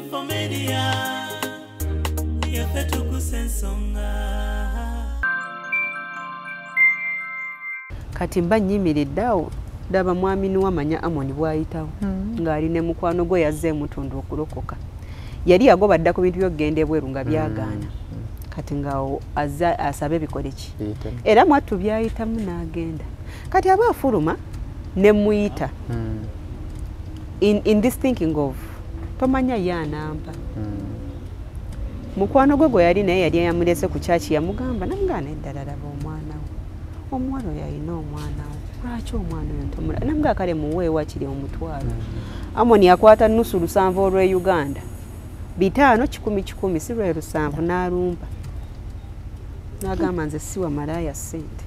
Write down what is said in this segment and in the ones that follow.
Infomedia yafetu kusensonga kati mba nyimiridde awo ndaba mwami niwamanya Amoni bwayitawo ng'ali ne mukwano gwe yazze mutundu okulokoka yali yagoba ku bintu by'okugenda ebweru nga byagaana kati ng'awo asabe bikole ki era mwattu byayitamu n'agenda kati aba afuluma ne muyita in this thinking of tomanya yanamba mukwano gwe yali naye yali yamulese ku kyaki yamugamba namugana eddala laba omwana we omuwala oyo alina omwana we lwaki omwana oyo ntomula namuga kale muweewa kiri omutwalo Amoni akwata nusu 7 olw'e Uganda 5 10 si lwe 7 n'alumba n'agamba nze siwa malaya ssente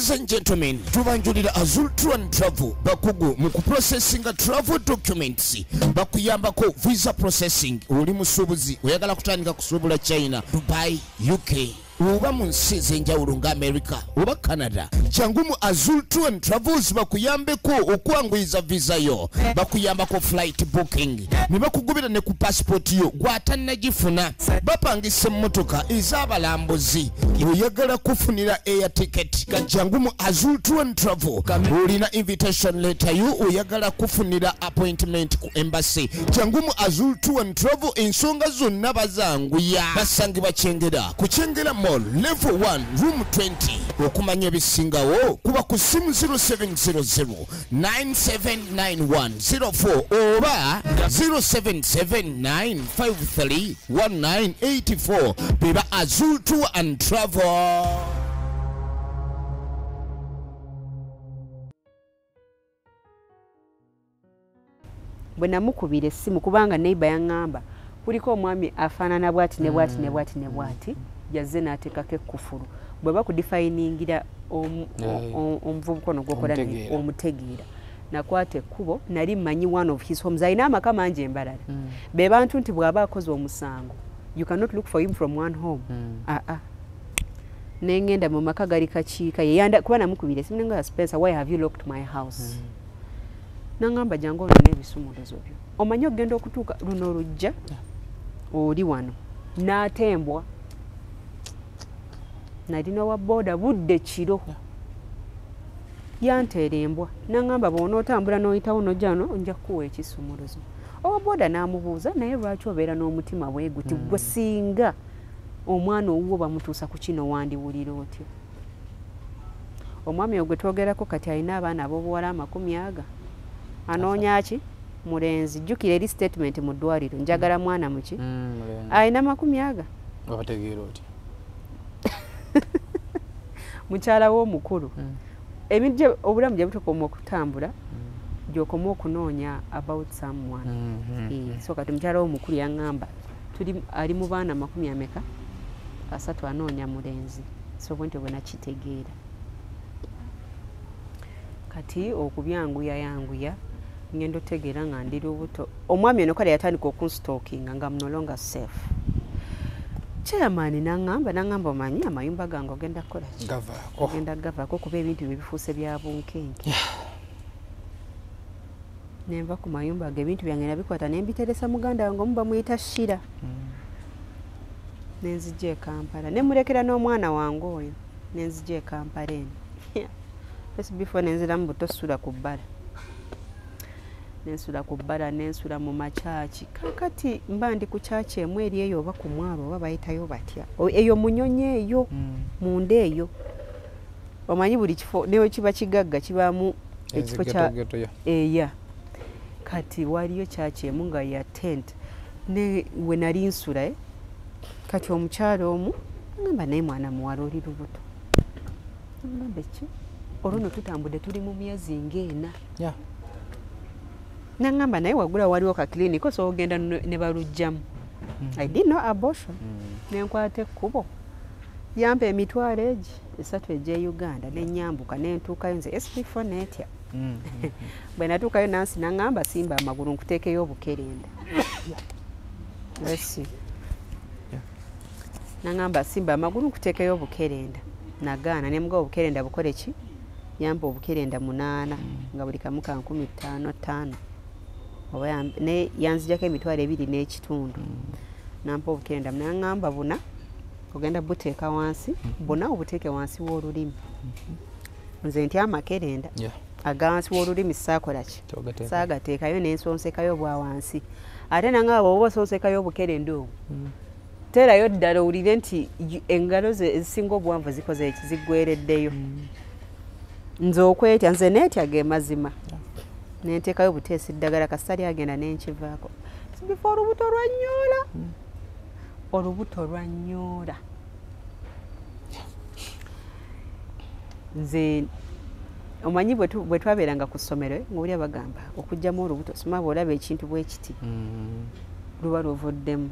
Ladies and gentlemen, tubanjulira Azul Tour and Travel bakugu muku processing travel documents bakuyambako visa processing uli musubuzi oyagala kutandika kusubula China, Dubai, UK uba mu nsi ez'enjawulo nga America oba Canada jangu mu Azul Tour and Travels bakuyambeko okwanguyiza visa yo bakuyambako flight booking ne bakugubira ne ku passport yo gwatannagifuna bapangisa emmotoka ez'abalambuzi oyagala kufunira air ticket jangu mu Azul Tour and Travel olina invitation letter yo oyagala kufunira appointment ku embassy jangu mu Azul Tour and Travel ensonga zonna bazanguya basangibwa Kyengera ku Kyengera Level 1 room 20 okumanya ebisingawo kuba ku simu 0700 979104 oba 0779531984 beba Azul Tour and Travel. bwe namukubira essimu kubanga neighbor yaŋŋamba kuliko omwami afaanana bwati ne bwati ne bwati ne bwati yazze n'ateekako ekkufulu bwe bakudifayiningira omuvubuka ono gwokola omutegeera nakwata ekkubo nali mmanyi one of his homes alina amaka mangi embalala be bantu nti bw'aba akoze omusango you cannot look for him from one home nengenda mu maka gali kakiika kuba namukubira essimu nenga Spencer, why have you locked my house nangamba jangu ono n'ebisumuluzo byo omanyi okugenda okutuuka luno olujja oli wano n'atembwa nalina wa boda budde kiro yanteera embwa nangamba bw'onootambula n'oyitawo nojjano nja kukuwa ekisumuluzo owa boda n'amubuuza naye lwaki obeera n'omutima bwe guti gwe singa omwana owuwo bamutuusa ku kino wandiwulira otyo omwami ogwe twogerako kati alina abaana ab'obuwala 40 anoonya ki mulenzi jjukira eri statement mu ddwaliro njagala mwana muki alina 40 babategeera otya mukyala w'omukulu ebintu obulamu gye butukoma okutambula gy'okoma okunoonya about someone so kati mukyala w'omukulu yaŋŋamba ali mu baana 30 anoonya mulenzi so bwentyo bwe nakitegeera kati okubyanguya yanguya ngenda otegeera nga ndi lubuto omwami ono kale yatandika okunstalkinga nga no longer safe chairman nangamba omanyi amayumba gange ogenda kukola ki ogenda gavaako kuba ebintu bifuuse bya bunkenke nenva ku mayumba ge ebintu byange nabikwata nembiteresa muganda wange omuba muyita Shira nenzijja e Kampala nemurekera n'omwana wange oyo nenzijja e Kampala eno before nenziramu buto sula ku bbala nensula ku bbala nensula mu makyaki kakati mba ndi ku kyaki emu eri eyo oba ku mwalo oba bayitayo batya eyo munyonyi eyo munda eyo omanyi buli kifo newe kiba kigagga kibaamu ekifo kya eya kati waliyo kyaki emu nga ya tent ne we nali nsula kati omukyalo omu ngamba naye mwana muwala oli lubuto ngamba ki olwo tutambudde tuli mu myezi ng'ena nangamba naye wagula waliwo ka clinic osobola ogenda ne balugjamu I did no abortion nenkwata ekkubo yampa emitwalo egi 3 egye Uganda nenyambuka nentuukayo nze SP4 netya bwe natuukayo Nansi nangamba simba amagulu nkuteekeyo obukerenda nangamba simba amagulu nkuteekeyo obukerenda nagaana nemuga obukerenda bukole ki yampa obukerenda 8 nga buli kamu ka 15,5 oba ne yanzijako emitwalo 2 n'ekitundu nampa obukerenda nangamba buna ogenda buteeka wansi buna obuteeke wansi w'olulimi nze ntya amakerenda agansi w'olulimi saakola ki saagateekayo n'ensonsekayo bwa wansi ate nangaba bw'oba osonsekayo obukerenda obwo teerayo ddala owulire nti engalo ze ezisinga obuwanvu zikoze ekiziggwereddeyo nze okwetya nze neetya ge mazima nenteekayo buteesi ddagala kasitali agenda nenkivaako bifa olubuto lwanyoola olubuto lwanyoola nze omanyi bwe twabeeranga ku ssomero ng'oli abagamba okugyamu olubuto sima bw'olaba ekintu bwe kiti luba luvuddemu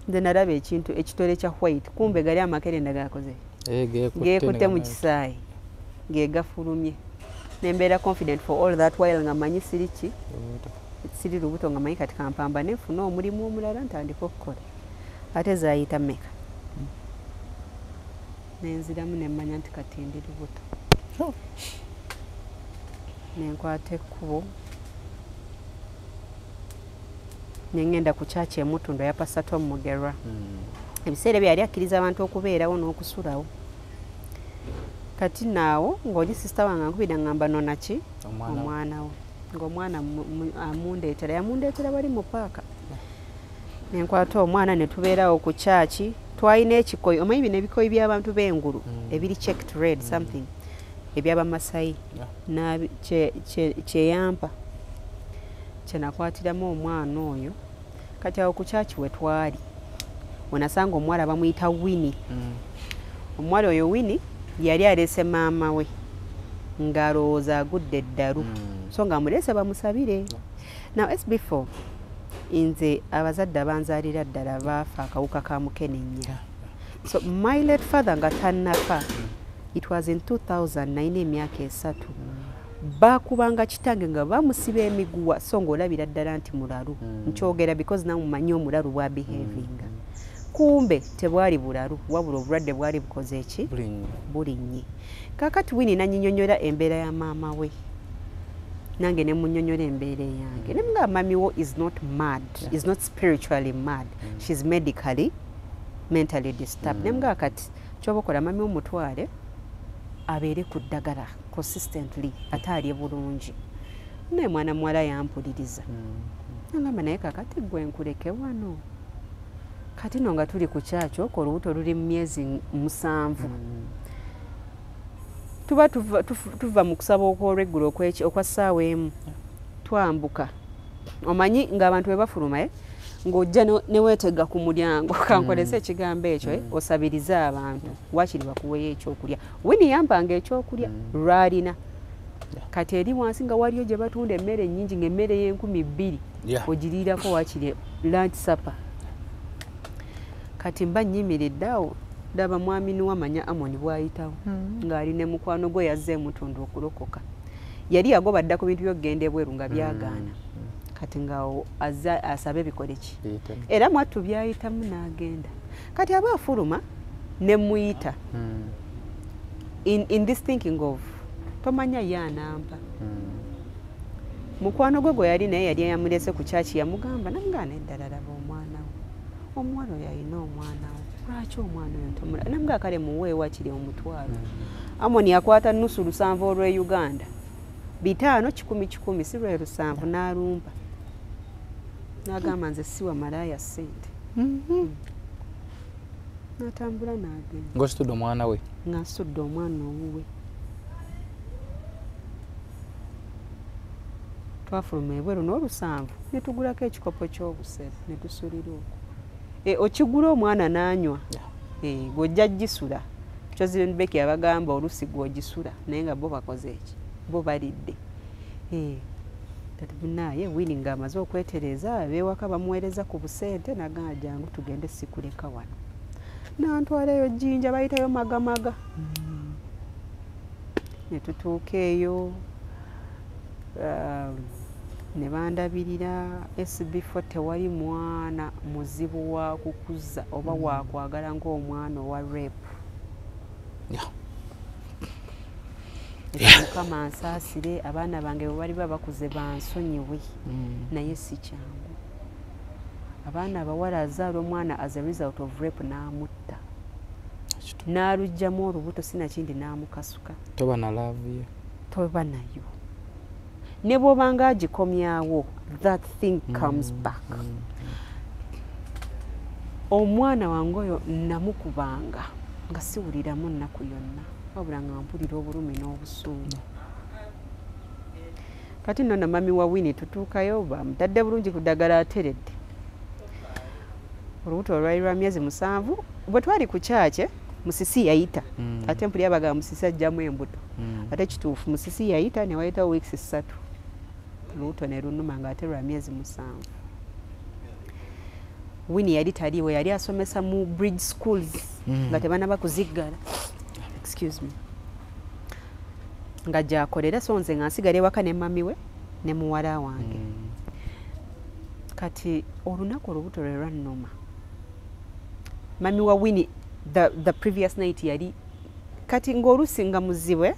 nze nalaba ekintu ekitole kya white kumbe gali amakerenda gakoze geekutte mu kisaayi gegafulumye nembeera confident for all that while nga manyi siriki siri lubuto nga manyi kati kampamba nefuna omulimu omulala ntandika okukola ate zaayita meka nenziramu nemmanya nti kati ndi lubuto nenkwata ekkubo nengenda ku kyaki emutundo ya Pasato Mugerwa ebiseera bye yali akkiriza abantu okubeerawo n'okusulawo kati naawo ng'oli sisita wange ankubira ngamba nona ki omwana we ng'omwana amundeetera yamundeetera bali mu paaka nenkwata omwana ne tubeerawo ku kyaki twalina ekikoyi omanyi bino ebikoyi by'abantu b'engulu ebiri checked red something eby'abamasayi kyeyampa kyenakwatiramu omwana oyo kati awo ku kyaki we twali wenasanga omuwala bamuyita Winnie omuwala oyo Winnie yali aleese maama we ng'alowooza agudde eddalu so nga amuleese bamusabire now SB4 nze abazadde abanzaalira ddala baafa akawuka ka mukenenya so my late father nga tannafa it was in 2009 emyaka 3 baakubanga kitange nga bamusiba emiguwa so ng'olabira ddala nti mulalu nkyogera because namumanyi omulalu bwa behavinga kumbe tebwali bulalu wabula obulwadde bwali bukoze eki bulinnye kakati Winnie nanyinyonyola embeera ya maama we nange nemunyonyola embeera yange nemuga mami wo is not mad is not spiritually mad she's medically mentally disturbed nemuga kati kyobokola mami omutwale abeere ku ddagala consistently ate alye bulungi naye mwana muwala yampuliriza nangamba naye kakati gwe nkuleke wano kati no nga tuli ku kyaki okwo olubuto luli mu myezi 7 tuva mu kusaba okw'olweggulo okwa ssaawa emu twambuka omanyi ng'abantu bwe bafuluma ng'ojja neweetega ku mulyango kankolese ekigambo ekyo osabirize abantu waakiri bakuweyo ekyokulya Winnie yampanga ekyokulya lwalina kati eri wansi nga waliyo gye batunda emmere nnyingi ng'emmere y'Enkumi 2 ogiriirako waakiri lunch supper kati mba nnyimiridde awo ndaba mwami nuwamanya Amoni bw'ayitawo ng'ali ne mukwano gwe yazze emutundu okulokoka yali yagoba dda ku bintu by'okugenda ebweru nga byagaana kati ng'awo asabe bikole ki era mwattu byayitamu n'agenda kati aba afuluma ne muyita in this thinking of tomanya ye anampa mukwano gwe gwe yali naye yali yamulese ku kyaki yamugamba namugana eddala laba omwana we omuwala oyo alina omwana we lwaki omwana oyo ntomula namuga kale muwe wakiri omutwalo Amoni yakwata nusu 7 olw'e Uganda 5 10 si lwe 7 n'alumpa n'agamba nze siwa malaya ssente n'atambula n'agenda ng'ositudde omwana we ng'asitudde omwana owuwe twafuluma ebweru n'Olusanvu ne tugulako ekikopo ky'obusera ne tusulira okwo okigula omwana n'anywa gw'ojja gisula Chozimbeki abagamba olusi gw'ogisula naye nga bo bakoze eki bo balidde kati naye Winnie nga amaze okwetereza ab'ewaka bamuweereza ku busente nagamba jangu tugende sikuleka wano nantwala eyo Jjinja bayitayo magamaga ne tutuuka eyo ne bandabirira SB4 tewali mwana muzibu wa kukuza oba wakwagala ng'omwana owa rape Mukama ansaasire abaana bange bwe bali bakuze bansonyiwe naye si kyangu abaana abawala azaala omwana as a result of rape n'amutta n'alugjamu olubuto sinakindi n'amukasuka toba na love yo toba nayo ne bw'obanga agikomyawo that thing comes back omwana wange oyo namukubanga nga siwuliramu nnaku yonna wabula nga mpulira obulumi n'obusuumu kati nno na mami wa Winnie tutuukayo bamutadde bulungi ku ddagala ateredde olubuto olwali lwa myezi 7 bwe twali ku kyakye Musisi yayita ate mpuli abaga Musisi ajjamu embuto ate kituufu Musisi yayita ne wayita weeks 3 olubuto ne lunuma nga ate lwa myezi 7 Winnie yali taliiwe yali asomesa mu bridge schools nga tebanaba kuziggala excuse me nga gyakolera so nze nga nsigala ewaka ne mami we ne muwala wange kati olunaku olubuto lwe lwannuma mami wa Winnie the previous night yali kati ng'olusi nga muzibwe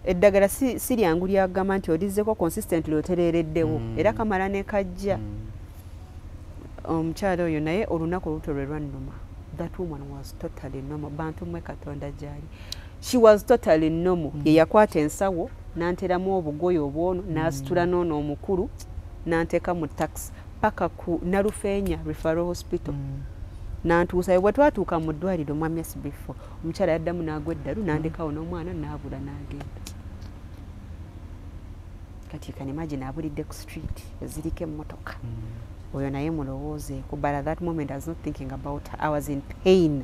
eddagala si lyangu lyagamba nti olizzeko consistently otereereddewo era kamala ne kajja omukyala oyo naye olunaku olubuto lwe lwannuma that woman was totally normal bantu mwe Katonda gyali she was totally normal yakwata ensawo nanteramu obugoye obwono nasitula n'ono omukulu nanteeka mu taxi paka ku Nalufeenya referral hospital nantuusayo bwe twatuuka mu ddwaliro mwami SB4 omukyala yaddamu n'agwa eddalu nandekawo n'omwana n'abula n'agenda kati you can imagine abulidde ku street eziriko emmotoka oyo naye mulowoozeeko but at that moment I was not thinking about her. I was in pain.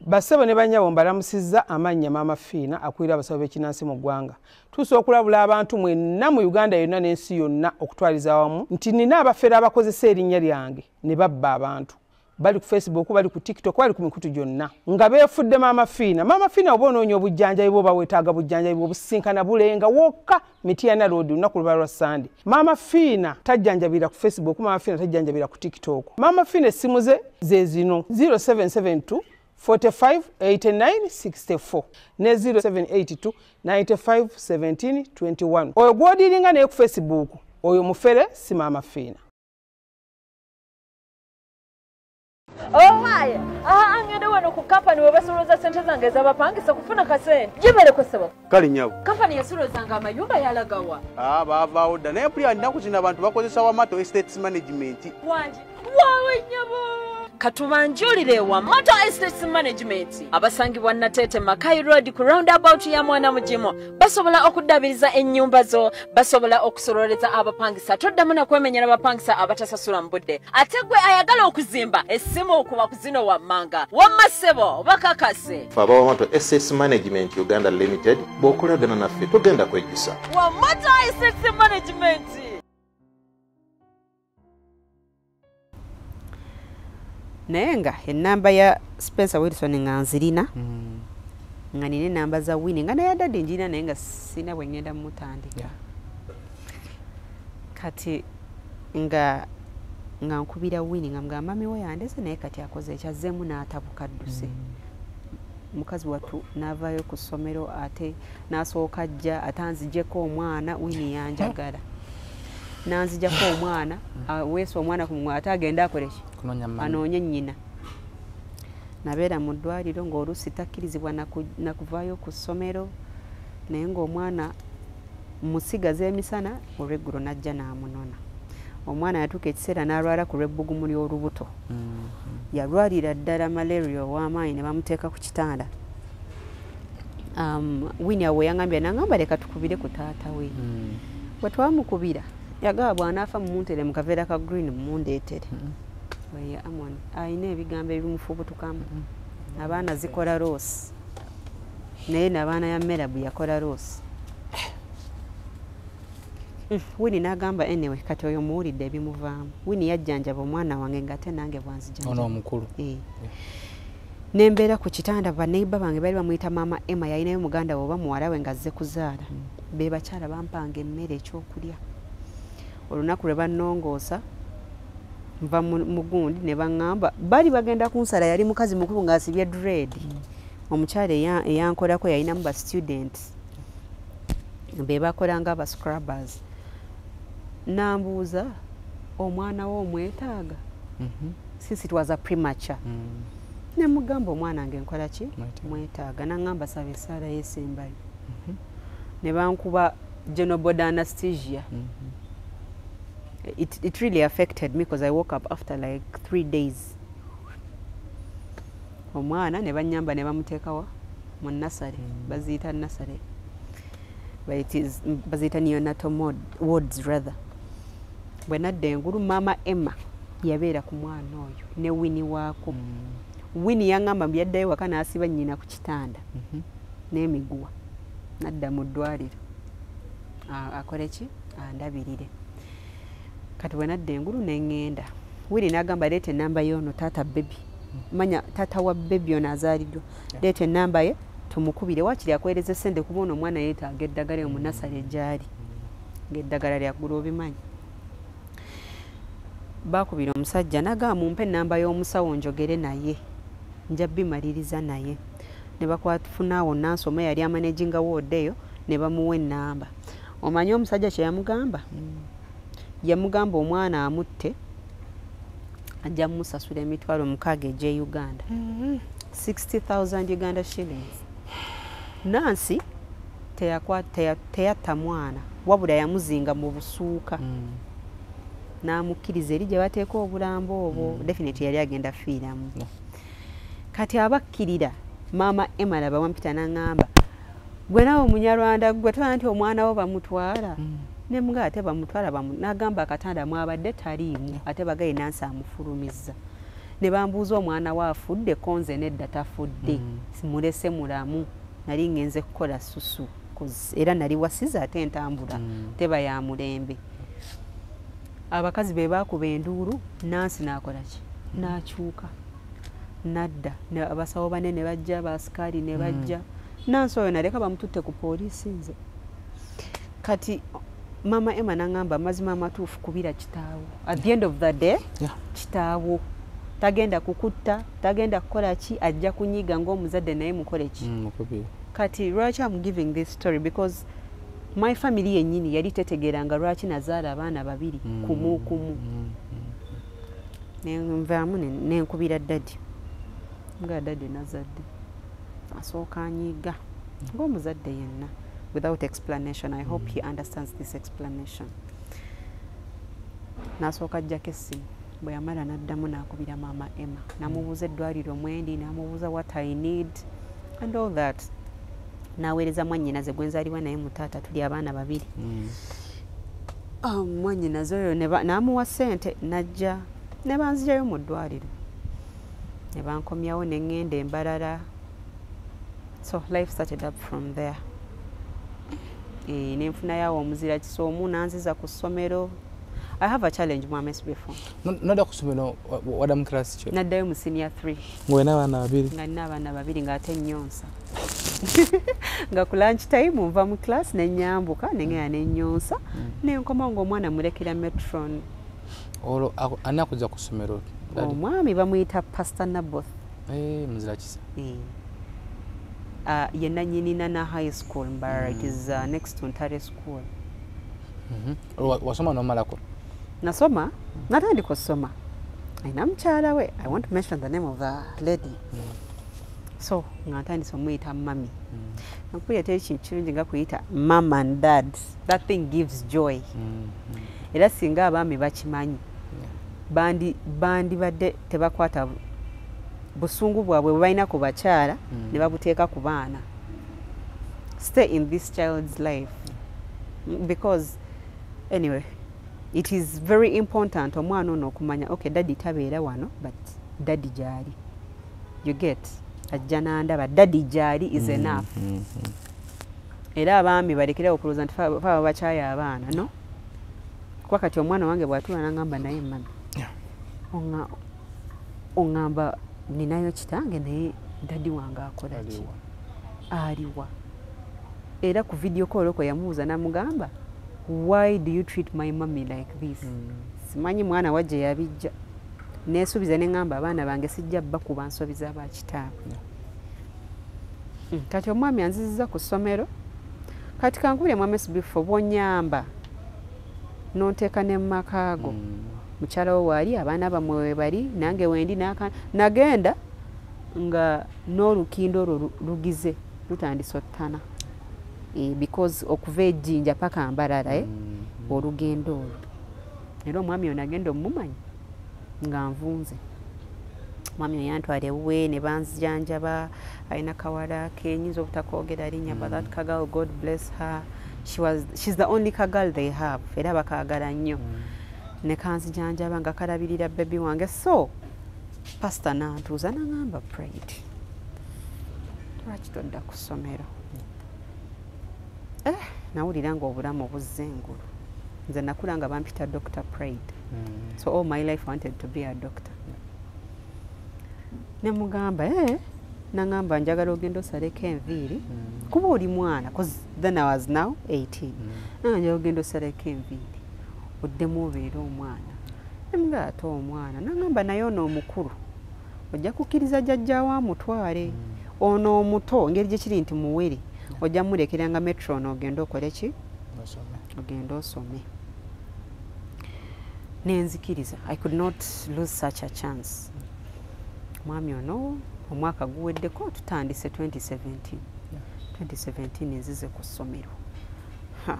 Basebo ne banyabo mbalamusizza amannya Maama Fiina akulira abasabo b'ekinnansi mu ggwanga. Tuuse okulabula abantu mwenna mu Uganda yonna n'ensi yonna okutwaliza wamu nti nina abafere abakozesa erinnya lyange ne babba abantu. Bali ku Facebook, bali ku TikTok, bali ku mikutu gyonna. Nga beefudde Maama Fiina. Maama Fiina oba onoonya obujjanjabi bwo weetaaga bujjanjabi bwo businkana bulenga wokka Mityana Road lunaku luba lwa Sunday. Maama Fiina tajjanjabira ku Facebook, Maama Fiina tajjanjabira ku TikTok. Maama Fiina essimu ze zino 0772 45 89 64 ne 0782 95 17 21. Oyo gw'odiringa naye ku Facebook oyo mufere si Maama Fiina. Oh my! Angende wano ku company webasoloza sente zange z'abapangisa kufuna kasente. Jibere ko sebo. Kali nyabo. Company yasolozanga amayumba yalagawa. Bavaawo dda naye mpulira nnaku zino abantu bakozesa Wamato Estates Management. Wangi. Waawe nyabo. Katubanjulire Wamato Estates Management. Abasangibwa Natete Makai Road ku roundabout ya Mwana Mujimo. Basobola okuddabiriza ennyumba zo, basobola okusololeza abapangisa. Toddamu na kwemenyera abapangisa abatasasula mbudde. Ate gwe ayagala okuzimba essimu okuba ku zino wammanga. Wamma ssebo bakakase. Faba Wamato Estates Management Uganda Limited bw'okolagana naffe togenda kwejjusa. Wamato Estates Management. Naye nga ennamba ya Spencer Wilson nga nzirina nga nina ennamba za Winnie nga naye ddadde njirina naye nga sina bwe ngenda mutandika kati nga nkubira Winnie nga mugamba mami we yandese naye kati akoze ekyazzeemu n'atabuka dduse mukazi wattu n'avaayo ku ssomero ate n'asooka ajja atanzijjeko omwana Winnie yanjagala nanzijjako omwana weesa omwana ku mumwa ate agenda akoleki anoonye nnyina nabeera mu ddwaliro ng'oluusi takkirizibwa nakuvaayo ku ssomero naye ng'omwana musigaza emisana olw'eggulo n'ajja n'amunona omwana yatuuka ekiseera n'alwala ku lw'ebbugumu ly'olubuto yalwalira ddala malaria ow'amaanyi ne bamuteeka ku kitanda Winnie awe yangambye nangamba leka tukubire ku taata we bwe twamukubira yagaba bw'anaafa mumuntere mu kaveera ka green mumundeetere weye amon ayina ebigambo ebimufubutukamu abaana zikola roosi naye n'abaana ya merabu yakola roosi Wini n'agamba anyway kati oyo muwulidde ebimuvaamu Wini yajjanjaba omwana wange ng'ate nange bwanzijanjaba ono omukulu nembeera ku kitanda baneiba bange bali bamuyita maama Emma yalinayo muganda we oba muwala we ng'azze kuzaala be bakyala bampanga emmere ekyokulya olunaku lwe bannongoosa nva mu gundi ne baŋŋamba bali bagenda kunsala yali mukazi mukulu ng'asibye dread omukyala eyankolako yalinamu ba students be bakolanga aba scrubbers nambuuza omwana we omwetaaga since it was a premature nemugamba omwana nge nkola ki mwetaaga naŋŋamba saba essaala yesembayo ne bankuba genobod anesthesia it really affected me because I woke up after like 3 days omwana ne banyamba ne bamuteekawa mu nasale baziyita nasale but it is baziyita neonatal wards rather bwe nadda engulu maama Emma yabeera ku mwana oyo ne Wini waako Wini yaŋŋamba mbu yaddayo waka n'asiba nnyina ku kitanda n'emiguwa nadda mu ddwaliro akole ki andabirire kati bwe nadda engulu neŋŋenda Wini n'agamba leeta ennamba y'ono taata bebi manya taata wa bebi ono azaaliddwa leeta ennamba ye tumukubire wakiri akwereza sente kuba ono omwana yeetaaga eddagala mu nasale gyali ng'eddagala lyaggulu obimanyi baakubira omusajja n'agamba mumpe ennamba y'omusawo njogere naye nja bimaliriza naye ne bakwafunaawo nansoma yali amanaginga woodi eyo ne bamuwa ennamba omanyi omusajja kye yamugamba yamugamba omwana amutte ajja mumusasula emitwalo 6 egye Uganda 60,000 Uganda shillings Nancy teyatta mwana wabula yamuzinga mu busuuka n'amukkiriza eri gye bateeka obulambo obwo definitely yali agenda fiiramu kati abakkirira maama Emma laba wampita n'aŋŋamba gwe nawe omunyarwanda gwe tolaba nti omwana wo bamutwala ne mga ate bamutwala n'agamba akatanda mwabadde taliimu ate bagaye Nancy amufulumizza ne bambuuza omwana we afudde konze nedda tafudde simulese mulamu nali ngenze kukola susu era nali wasiza ate entambula teba ya mulembe abakazi be baakuba enduulu Nancy n'akola ki n'akyuka nadda abasawo bane ne bajja abasikaali ne bajja Nancy oyo naleka bamututte ku poliisi nze kati maama Emma n'aŋŋamba amazima amatuufu kubira kitaawo at the end of the day kitaawo tagenda kukutta tagenda kukola ki ajja kunyiga ng'omuzadde naye mukole ki kati lwaki I'm giving this story because my family yennyini yali tetegeeranga lwaki nazaala abaana babiri kumu nenvaamu nenkubira ddadi nga ddadi nazadde asooka anyiga ng'omuzadde yenna without explanation. I hope he understands this explanation. Nasooka ajjako essimu bwe yamala n'addamu n'akubira maama Emma n'amubuuza eddwaliro mwendi n'amubuuza what I need and all that n'aweereza mwannyinaze gwe nzaalibwa naye mu taata tuli abaana babiri mwannyinaze oyo n'amuwa ssente n'ajja ne banzigyayo mu ddwaliro ne bankomyawo ne ŋŋenda embalala so life started up from there nenfunayo omuzira kisoomu nanziza ku ssomero. I have a challenge Mama before. Nada kusomero wada mu class kyo. Naddayo mu senior 3. Ngwe n'abaana babiri. Nga nina abaana babiri ng'ate nnyonsa. Nga ku lunch time nva mu class ne nyambuka ne ngenda ne nnyonsa ne nkoma ng'omwana mulekera metron. Olwo anakuza ku ssomero. Omwami bamuyita Pastor Naboth. Muzira kisa. Yenna nyinina na high school Mbarara. It is next to Ntare School. Wasoma n'omalako? Nasoma, natandika kusoma. Aina mukyala we. I want to mention the name of the lady. So, ngatandisa omuyita mami. Nakuyita ekintu kirungi nga kuyita mom and dad. That thing gives joy. Era singa abaami bakimanyi. Bandi badde tebakwata busungu bwabwe balina ku bakyala ne babuteeka ku baana. Stay in this child's life. Because anyway, it is very important omwana ono okumanya okay daddy tabeera wano but daddy gyali you get ajja n'andaba daddy gyali is enough era abaami balekera okulooza nti faba bakyaya abaana no kwa kati omwana wange bw'atuula n'angamba naye mami oŋŋamba ninayo kitange naye daddy wange akola ki aliwa era ku video call ko yamuuza namugamba why do you treat my mommy like this simanyi mwana wajje yabijja nesubiza neŋŋamba abaana bange sijja bakuba nsobiza ba kitaabwe kati omwami anziziza ku ssomero kati kankubire mwami before bonyamba nonteeka ne mumakaago mukyala wo waali abaana bamwe we bali nange wendi nagenda nga n'olukindo olwo lugize lutandise ottana because okuva ejjinja paka mbalala olugendo olwo era omwami ono agenda omumumanyi nga nvunze mwami oyo yantwala ewuwe ne banzijanjaba alina kawala ke nyinza obutakoogera linnya but that kagal God bless her she's the only kagal they have era bakaagala nnyo ne kanzijanjaba nga kalabirira baby wange so pastor nantuuza naŋŋamba prayed lwaki todda ku ssomero nawulira nga obulamu obuzze engulu nze nakula nga bampita Dr. Prayed so all my life I wanted to be a doctor ne mugamba naŋŋamba njagala ogenda osaleko enviiri kuba oli mwana cause then I was now 18 njagala ogenda osaleko enviiri oddemu obeera omwana nemugamba ate omwana naŋŋamba naye ono omukulu ojja kukkiriza jjajjaawo amutwale ono omuto ngeri gye kiri nti muwere ojja mulekeranga metro n'ogenda okole ki ogenda osome nenzikiriza I could not lose such a chance mwami ono omwaka guweddeko tutandise 2017 nzize ku ssomero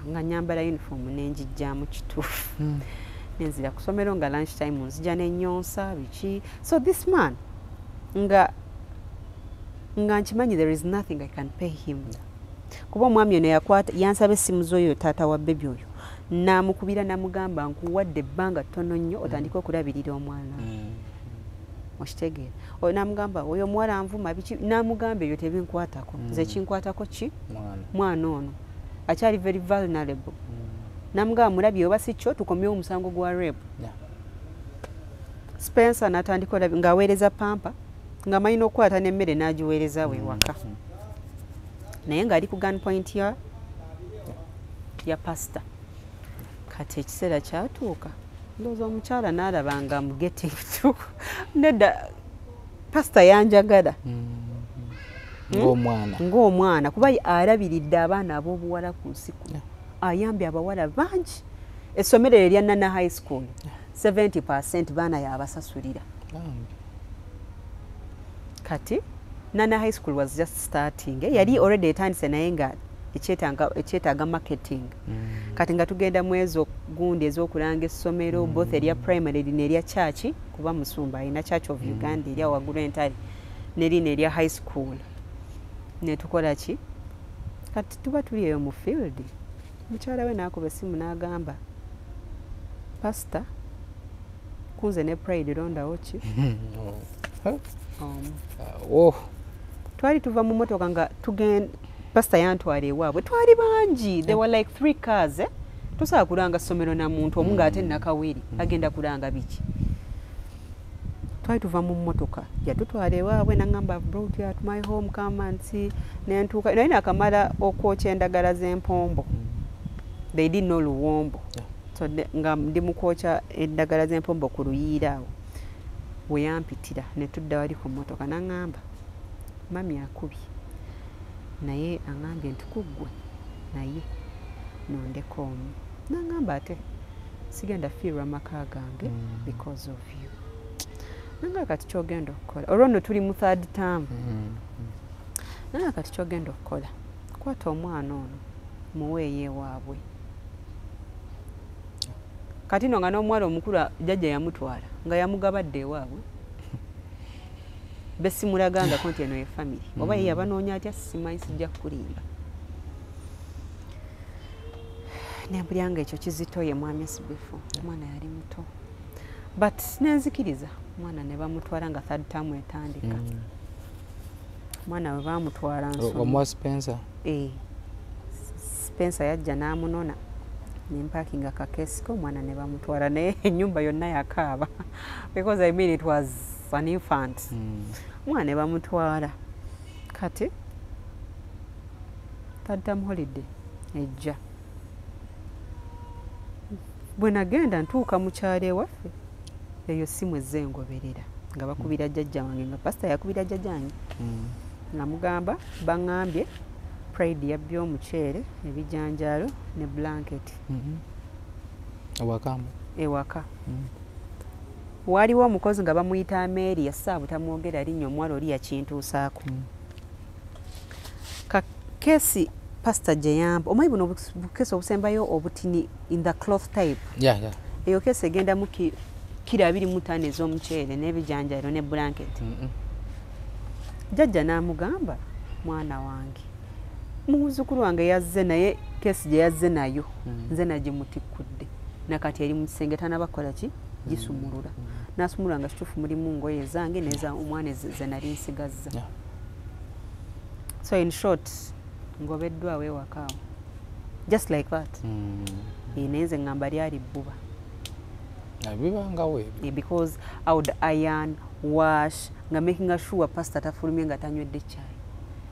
nga nyambala uniform nenjijjaamu kituufu nenzira ku ssomero nga lunch time nzija nenyonsa biki so this man nga nkimanyi there is nothing I can pay him kuba omwami ono yansaba essimu z'oyo taata wa bebi oyo namukubira namugamba nkuwadde ebbanga ttono nnyo otandike okulabirira omwana okitegeera oyo namugamba oyo omuwala anvuma biki namugamba ebyo tebinkwatako nze kinkwatako ki mwana ono akyali very vulnerable namugamba mulabye oba si kyo tukomyewo omusango gwa rape Spencer natandika ng'aweereza pampa nga mayina okukwata n'emmere n'agiweereza we waka naye ng'ali ku gun point ya pasta kati ekiseera kyatuuka ndowooza omukyala n'alaba nga mugeti nedda pasta yanjagala ng'omwana kuba alabiridde abaana ab'obuwala ku nsi kuno ayambye abawala bangi essomero erya Nana High School 70% baana yabasasulira kati Nana High School was just starting yali already etandise naye nga ekyetaaga marketing kati nga tugenda mu ezo gundi ez'okulanga essomero both erya primary n'erya church kuba Musumba alina Church of Uganda erya waggulu entali n'erina erya high school ne tukola ki kati tuba tuli eyo mu field mukyala we n'akuba essimu n'agamba pastor kunze ne Pride londawo ki twali tuva mu motoka nga tugenda pastor yantwala ewaabwe twali bangi there were like 3 cars tosobola kulanga ssomero na muntu omu ng'ate nakaweri agenda kulanga biki twali tuva mu motoka yatutwala ewaabwe naŋŋamba I've brought you at my home come and see nentuuka naye nakamala okwokya endagala z'empombo they didn't know luwombo so nga ndi mu kwokya endagala z'empombo ku luyiira awo we yampitira ne tudda wali ku motoka naŋŋamba mami akubye naye aŋŋambye nti kuggwe naye nondeko omu naŋŋamba ate sigenda fiirwa maka gange because of you nanga kati kyogenda okukola olwo nno tuli mu 3rd term nanga kati kyogenda okukola kwata omwana ono muweeyo ewaabwe kati no nga n'omuwala omukulu jjajja yamutwala nga yamugabadde ewaabwe besimulagangako nti eno ye family oba ye yabanoonya atya simanyi sijja kulimba Nembulya nga ekyo kizitoye mwami Sibifu. Omwana yali muto. But nenzikiriza omwana ne bamutwala nga third term etandika. Omwana we bamutwala nsonga. Omwa Spencer. Spencer yajja n'amunona. Nempakinga kakesi ko omwana ne bamutwala naye ennyumba yonna yakaaba. Because I mean it was an infant. Omwana ne bamutwala. Kati third term holiday ejja. Bwe nagenda ntuuka mu kyalo ewaffe eyo simu ezzengoberera nga bakubira jjajja wange nga pasita yakubira jjajja wange namugamba baŋŋambye Pride yabbye omuceere ebijanjaalo ne blanket ewaka waliwo omukozi nga bamuyita Ameeri yassa butamwogera linnya omuwala oli yakintuusaako kakesi pastor Jayamba omanyi buno bukesi obusembayo obutini in the cloth type eyo kesi egenda mu kilo 25 ez'omuceere n'ebijanjaalo ne blanket jjajja n'amugamba mwana wange muzzukulu wange yazze naye kesi gye yazze nayo nze nagimutikkudde nakati eri mu kisenge tanabakola ki gisumulula n'asumulula nga kituufu mulimu ngoye zange neza omwana ze nali nsigazza so in short ngobeddwawo ewakaawo just like that naye nze ngamba lyali bbuba because I would iron wash nga making sure pastor tafulumye nga tanywedde chai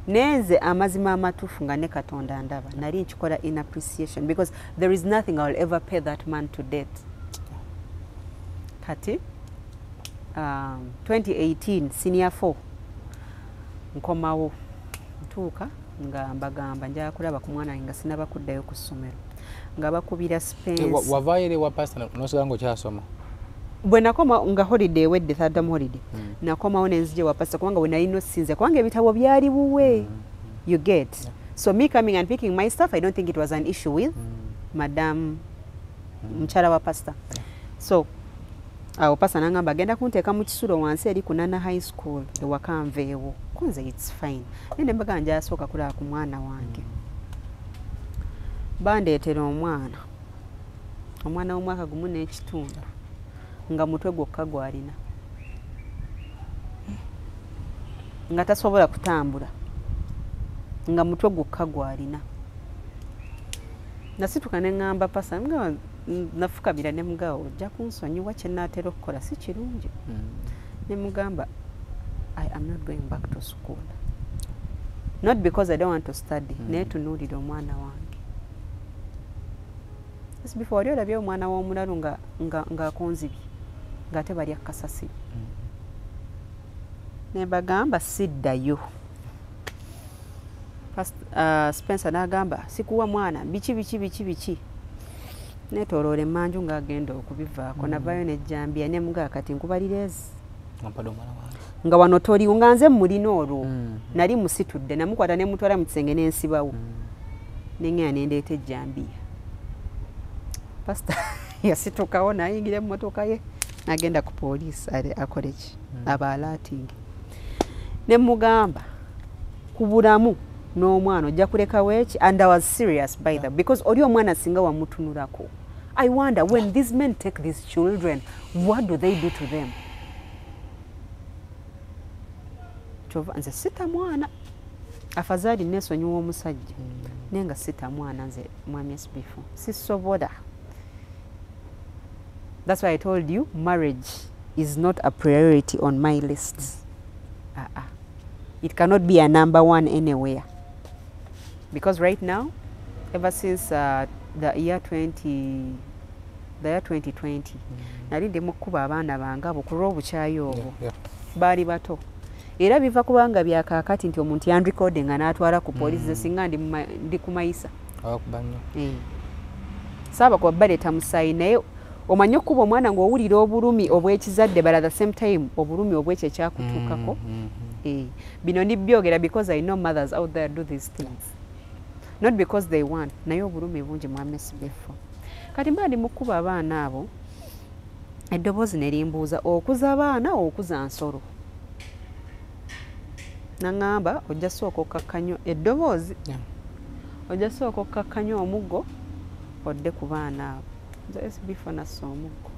neze amazima amatufu nga ne Katonda ndaba nali nkikola in appreciation because there is nothing I will ever pay that man to date. Kati 2018 senior 4 nkomawo ntuuka nga mbagamba njala kulaba ku mwana nga sinaba kuddayo ku ssomero nga bakubira Spence wavaire wa pastor nosigala ng'okyasoma bwe nakoma nga holiday wedde third term holiday nakomawo nenzije wa pastor kubanga bwe nali nosinze kubanga ebitabo byali buwe you get so me coming and picking my stuff I don't think it was an issue with madam mchala wa pastor so awo pastor nangamba agenda kunteeka mu kisulo wansi eri ku Nana high school ewakanveewo kunze it's fine nene mbaga nja asooka kulaba ku mwana wange bandeetera omwana w'omwaka gumu n'ekitundu nga mutwe gwokka gwalina nga tasobola kutambula nga mutwe gwokka gwalina nasituka ne ŋŋamba pasa nga nafukabira ne mugamba ojja kunsonyiwa kye nnaatera okukola si kirungi ne mugamba I am not going back to school not because I don't want to study naye tunuulira omwana wange esi before oli olabye omwana w'omulalu ng'akonzibye ng'ate bali akasasi ne bagamba siddayo Spencer n'agamba sikuwa mwana biki netoloola emmanju ng'agenda okubivaako navayo nejjambya ne mugaa kati nkubalirezi nga wano toliwo nga nze mulina olwo nali musitudde namukwata ne mutwala mu kisenge n'ensibawo neŋŋeya nendeeta ejjambiya pastor yasitukawo n'ayingira emmotoka ye n'agenda ku poliisi akole ki aba alaatingi ne mugamba ku bulamu n'omwana ojja kulekawo eki and I was serious by that because oli omwana singa wamutunulako I wonder when these men take these children what do they do to them kyova nze sita mwana afadhali nesonyiwa omusajja nenga sita mwana nze mwami SB4 sisobola. That's why I told you marriage is not a priority on my list. It cannot be a number one anywhere. Because right now, ever since the year 2020, nali ndemu kuba abaana bange abo ku lw'obukyayi obwo baali bato. Era biva kubanga byakaakati nti omuntu yandrecordinga n'atwala ku poliisi singa ndi ku mayisa. Saaba kuba baleeta musayi naye omanyi okuba omwana ng'owulira obulumi obw'ekizadde but at the same time obulumi obw'ekyo ekyakutuukako. Bino ndibyogera because I know mothers out there do these things. Not because they want, naye obulumi bungi mwami SB4. Kati mba ndi mu kuba abaana abo eddoboozi ne limbuuza okuza abaana okuza nsolo. Nangamba ojja sooka okkakkanya eddoboozi ojja sooka okkakkanya omuggo odde ku baana abo nze bifuna somugo.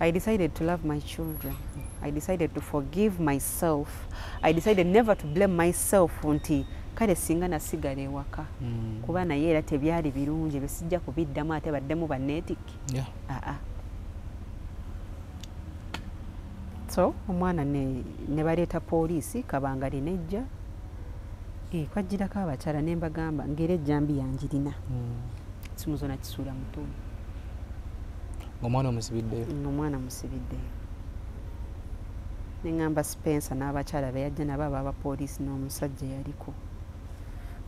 I decided to love my children. I decided to forgive myself. I decided never to blame myself nti kale singa nasigala ewaka kuba naye era tebyali birungi besijja kubiddamu ate baddemu banneetiki. So omwana ne baleeta poliisi Kabangali nejja kwajjirako abakyala ne mbagamba ngera ejjambi yanjirina simuzona kisuula mutuumu omwana omusibiddeyo ne ŋŋamba Spencer n'abakyala beyajja nabo abapoliisi n'omusajja yaliko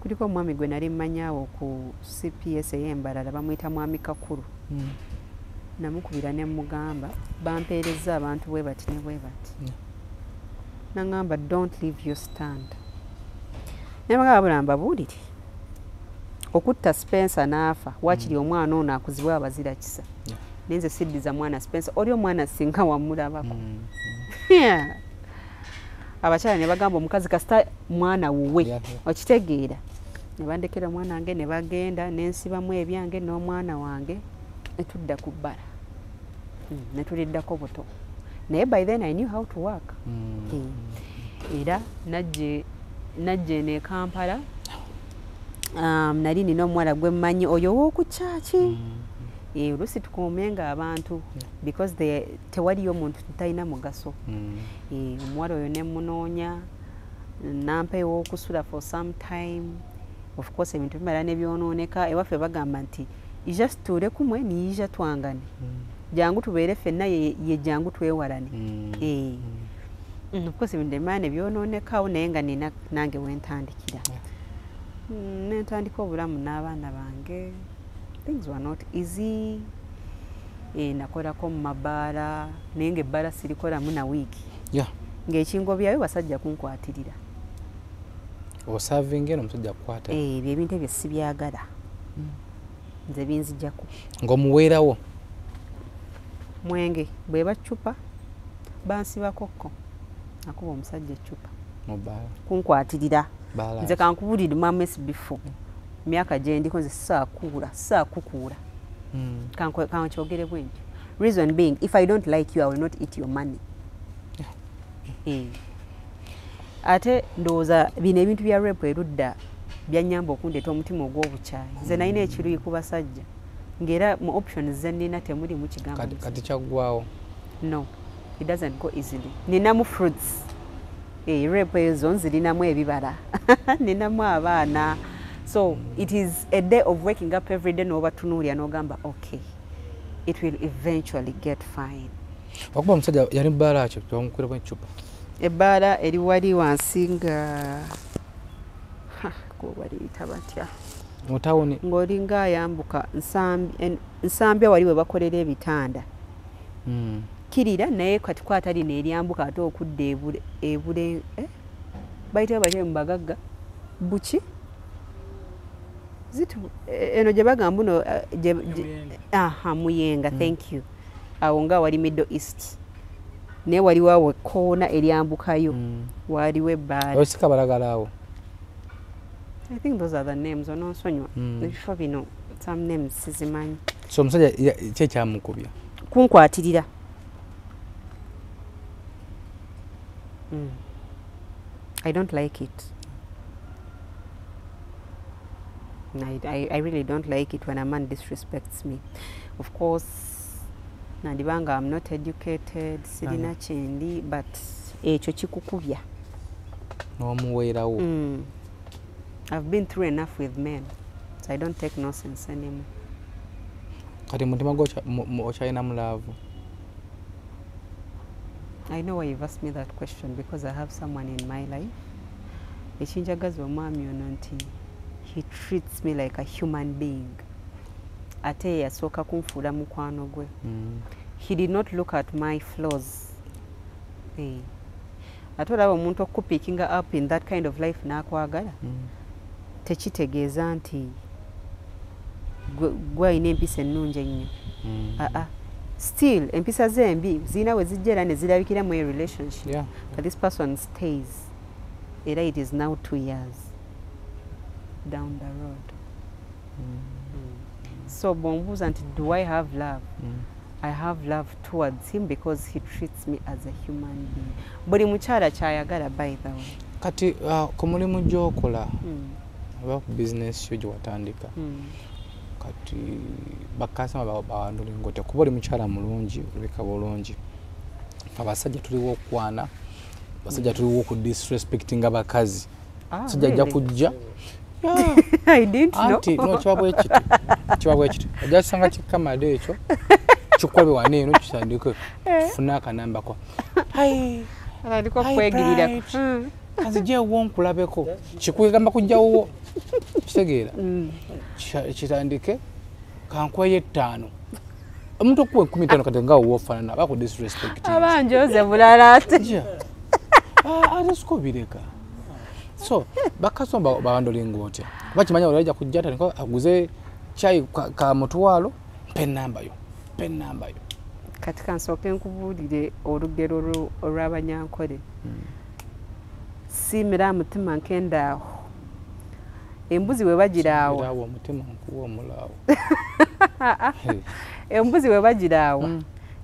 kuliko omwami gwe nali mmanyaawo ku CPS ey'Embalala bamuyita Mwami Kakulu namukubira ne mugamba bampeereza abantu bwe bati ne bwe bati naŋŋamba don't leave your stand ne bagamba bula mbabuulire okutta Spencer n'afa waakiri omwana ono akuzibwa abazira kisa nenze siddiza mwana Spencer oli omwana singa wamulabako abakyala ne bagamba omukazi kasita mwana wuwe okitegeera ne bandekera omwana wange ne bagenda nensibamu ebyange n'omwana wange netudda ku bbala netuliddako buto naye by then I knew how to work era najje ne Kampala nali nina omuwala gwe mmanyi oyo w'oku kyaki oluusi tukuumenga abantu because tewaliyo omuntu talina mugaso omuwala oyo ne munoonya nampeewo okusula for some time of course ebintu bimala ne byonooneka ewaffe bagamba nti ija situule kumwe niija twangane jangu tubeere ffenna ye jangu twewalane of course ebintu bimala ne byonoonekawo naye nga nina nange wentandikira nentandika obulamu n'abaana bange. Things were not easy. Nakolako mu mabaala naye ng'ebbaala sirikolamu na wiiki ng'ekingo byayo basajja kunkwatirira osavinga eno omusajja kukwata ebyo ebintu ebyo sibyagala nze binzijjako ng'omuweerawo mwenge bwe bacupa bansibakokko akuba omusajja eccupa kunkwatirira nze kankubulire mames before myaka gye ndiko nze saakukuula kankyogere bwentyo reason being if I don't like you I will not eat your money ate ndowooza bino ebintu bya rep erudda byanyamba okundeeta omutima ogw'obukyayi nze nalina ekiruyi ku basajja ng'era mu options ze nnina temulimu kigambo kati kyaggwawo no it doesn't go easily ninamu fruits rep ezo nzirinamu ebibala ninamu abaana. So it is a day of waking up every day n'obatunuulira n'ogamba okay it will eventually get fine. Wakuba omusajja yali mubbaala ki twamukwiramu ecupa ebbaala eri wali wansi nga baliyita batya mutawuni ng'olinga ayambuka nsambya wali we bakolera ebitanda kirira naye kati kwatali neeryambuka ate okudda ebule bayita batya mu bagagga buki zitu eno gye bagamba uno Muyenga thank you awo nga wali Middle East naye waliwo awo ekkoona eryambukayo waliwo ebbaala osika balagala awo I think those are the names ononsonywa ebifo bino some names sizimanyi so omusajja ki ekyamukubya kunkwatirira I don't like it. I really don't like it when a man disrespects me. Of course, nandibanga I'm not educated, sirina kyendi, but ekyo kikukubya. N'omuweerawo. I've been through enough with men, so I don't take nonsense anymore. Kati mutima gwo okyalina mulaavu. I know why you've asked me that question because I have someone in my life. Ekinjagaza omwami ono nti he treats me like a human being. Ate yasooka kunfuula mukwano gwe. He did not look at my flaws. Ate olaba omuntu okupikinga up in that kind of life n'akwagala. Tekitegeeza nti gwe alina empisa ennungi ennyo. Still, empisa zembi zina we zijja era ne zirabikira mu relationship. But this person stays. Era it is now 2 years down the road. So bombuza nti do I have love? I have love towards him because he treats me as a human being. Buli mukyala kyayagala by the way. Kati ku mulimu gy'okola oba ku bizinesi yo gye watandika kati bakasama bawandula engote kuba oli mukyala mulungi olabika bulungi abasajja tuliwo okwana abasajja tuliwo ku disrespecting abakazi abasajja ajja kujja I didn't know. Anti no kibabwe ekiti ajja kisanga kikamade ekyo kikwabe wane eno kitandike funa akanamba ko aliko kwegirira kazi je wonkulabeko kikuyigamba kujjawo kitegeera kitandike kankweye 5 omuntu okuwa 15 kati nga wofanana bako disrespect abanjoze bulala ate ate sikobireka so bakasomba bawandole ngote bakimanya olajja kujjata niko aguze chai ka mutwalo pen number yo kati kansooke nkubulire olugero olw'abanyankole simira mutima nkenda embuzi we bagiraawo mutima nkuwa omulaawo embuzi we bagiraawo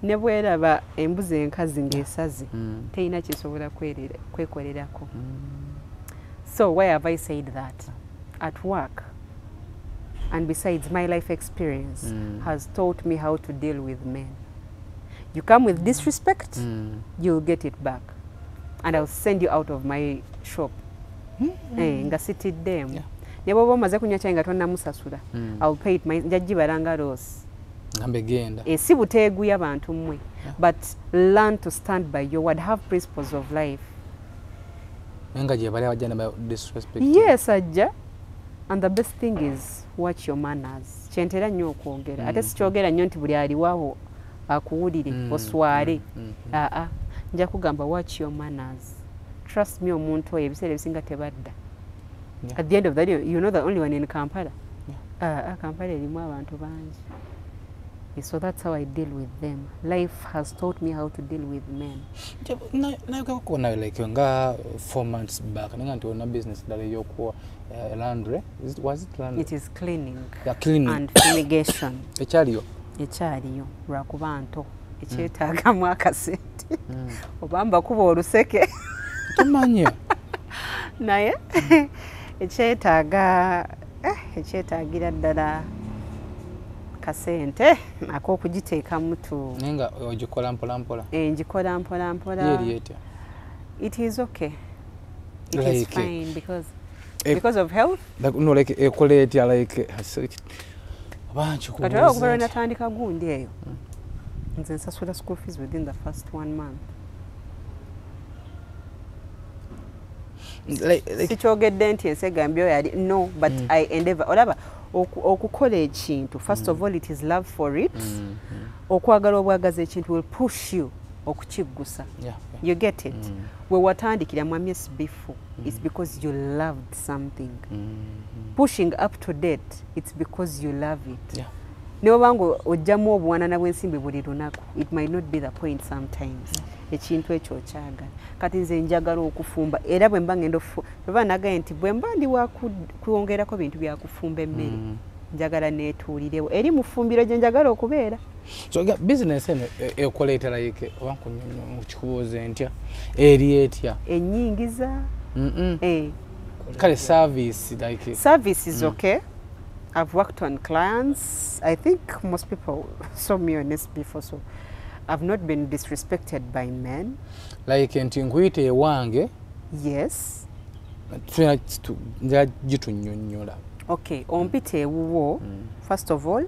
ne bweraba embuzi enkazi ng'esazi teyina kisobola kwekolerako. So why have I said that? At work, and besides, my life experience has taught me how to deal with men. You come with disrespect, you'll get it back. And I'll send you out of my shop. Nga sitted them. Nebo bo maze kunywa chai nga tonna musasula. I'll pay it my njajibaranga rose. Ngambe genda. Si buteegu y'abantu mmwe. But learn to stand by your word. Have principles of life. Nga je bale wajja na disrespect. Yes, ajja. And the best thing is watch your manners. Kyentera nnyo okwogera. Ate sikyogera nnyo nti buli aliwawo akuwulire oswale. Nja kugamba watch your manners. Trust me, omuntu oyo ebiseera ebisinga tebadda. At the end of the day, you know the only one in Kampala. Kampala erimu abantu bangi. So that's how I deal with them. Life has taught me how to deal with men. Na ukakona like nga 4 months back nga nti ona business dale yokuwa laundry. Was it laundry? It is cleaning. Yeah, cleaning and fumigation. Ekyaliyo lwakuba nto ekyetaagamu akasente obamba kuba oluseke tumanye naye ekyetaagira ddala kasente ak'okugiteeka mutu nenga ogikola mpola njikola mpola it is okay. It like is fine because of health. No, like equality like kati okuva natandika gundi eyo nze nsasula school fees within the first 1 month. Sikyogedde nti ensegambyo yali no, but I endeavor olaba okukola ekintu first of all it is love for it. Okwagala obwagaza ekintu will push you okukiggusa. You get it. We watandikira mwamyesi before it's because you loved something. Pushing up to date it's because you love it. Neobango ojjamu obwanana bw'ensimbi buli lunaku it might not be the point sometimes. Ekintu ekyo kyagala kati nze njagala okufumba era bwe mba ngendo baba nagaye nti bwe mba ndi wakuongerako bintu bya kufumba emmere njagala neetuulirewo eri mufumbiro gye njagala okubeera. So business eno ekoleta like wankunyonyo mu kikubuuze ntya eri etya ennyingiza kale service like service is okay. I've worked on clients. I think most people saw me on this before, so I've not been disrespected by men. Like nti nkuyite ewange. Yes. Gitunyonnyola. Okay, ompite ewuwo. First of all,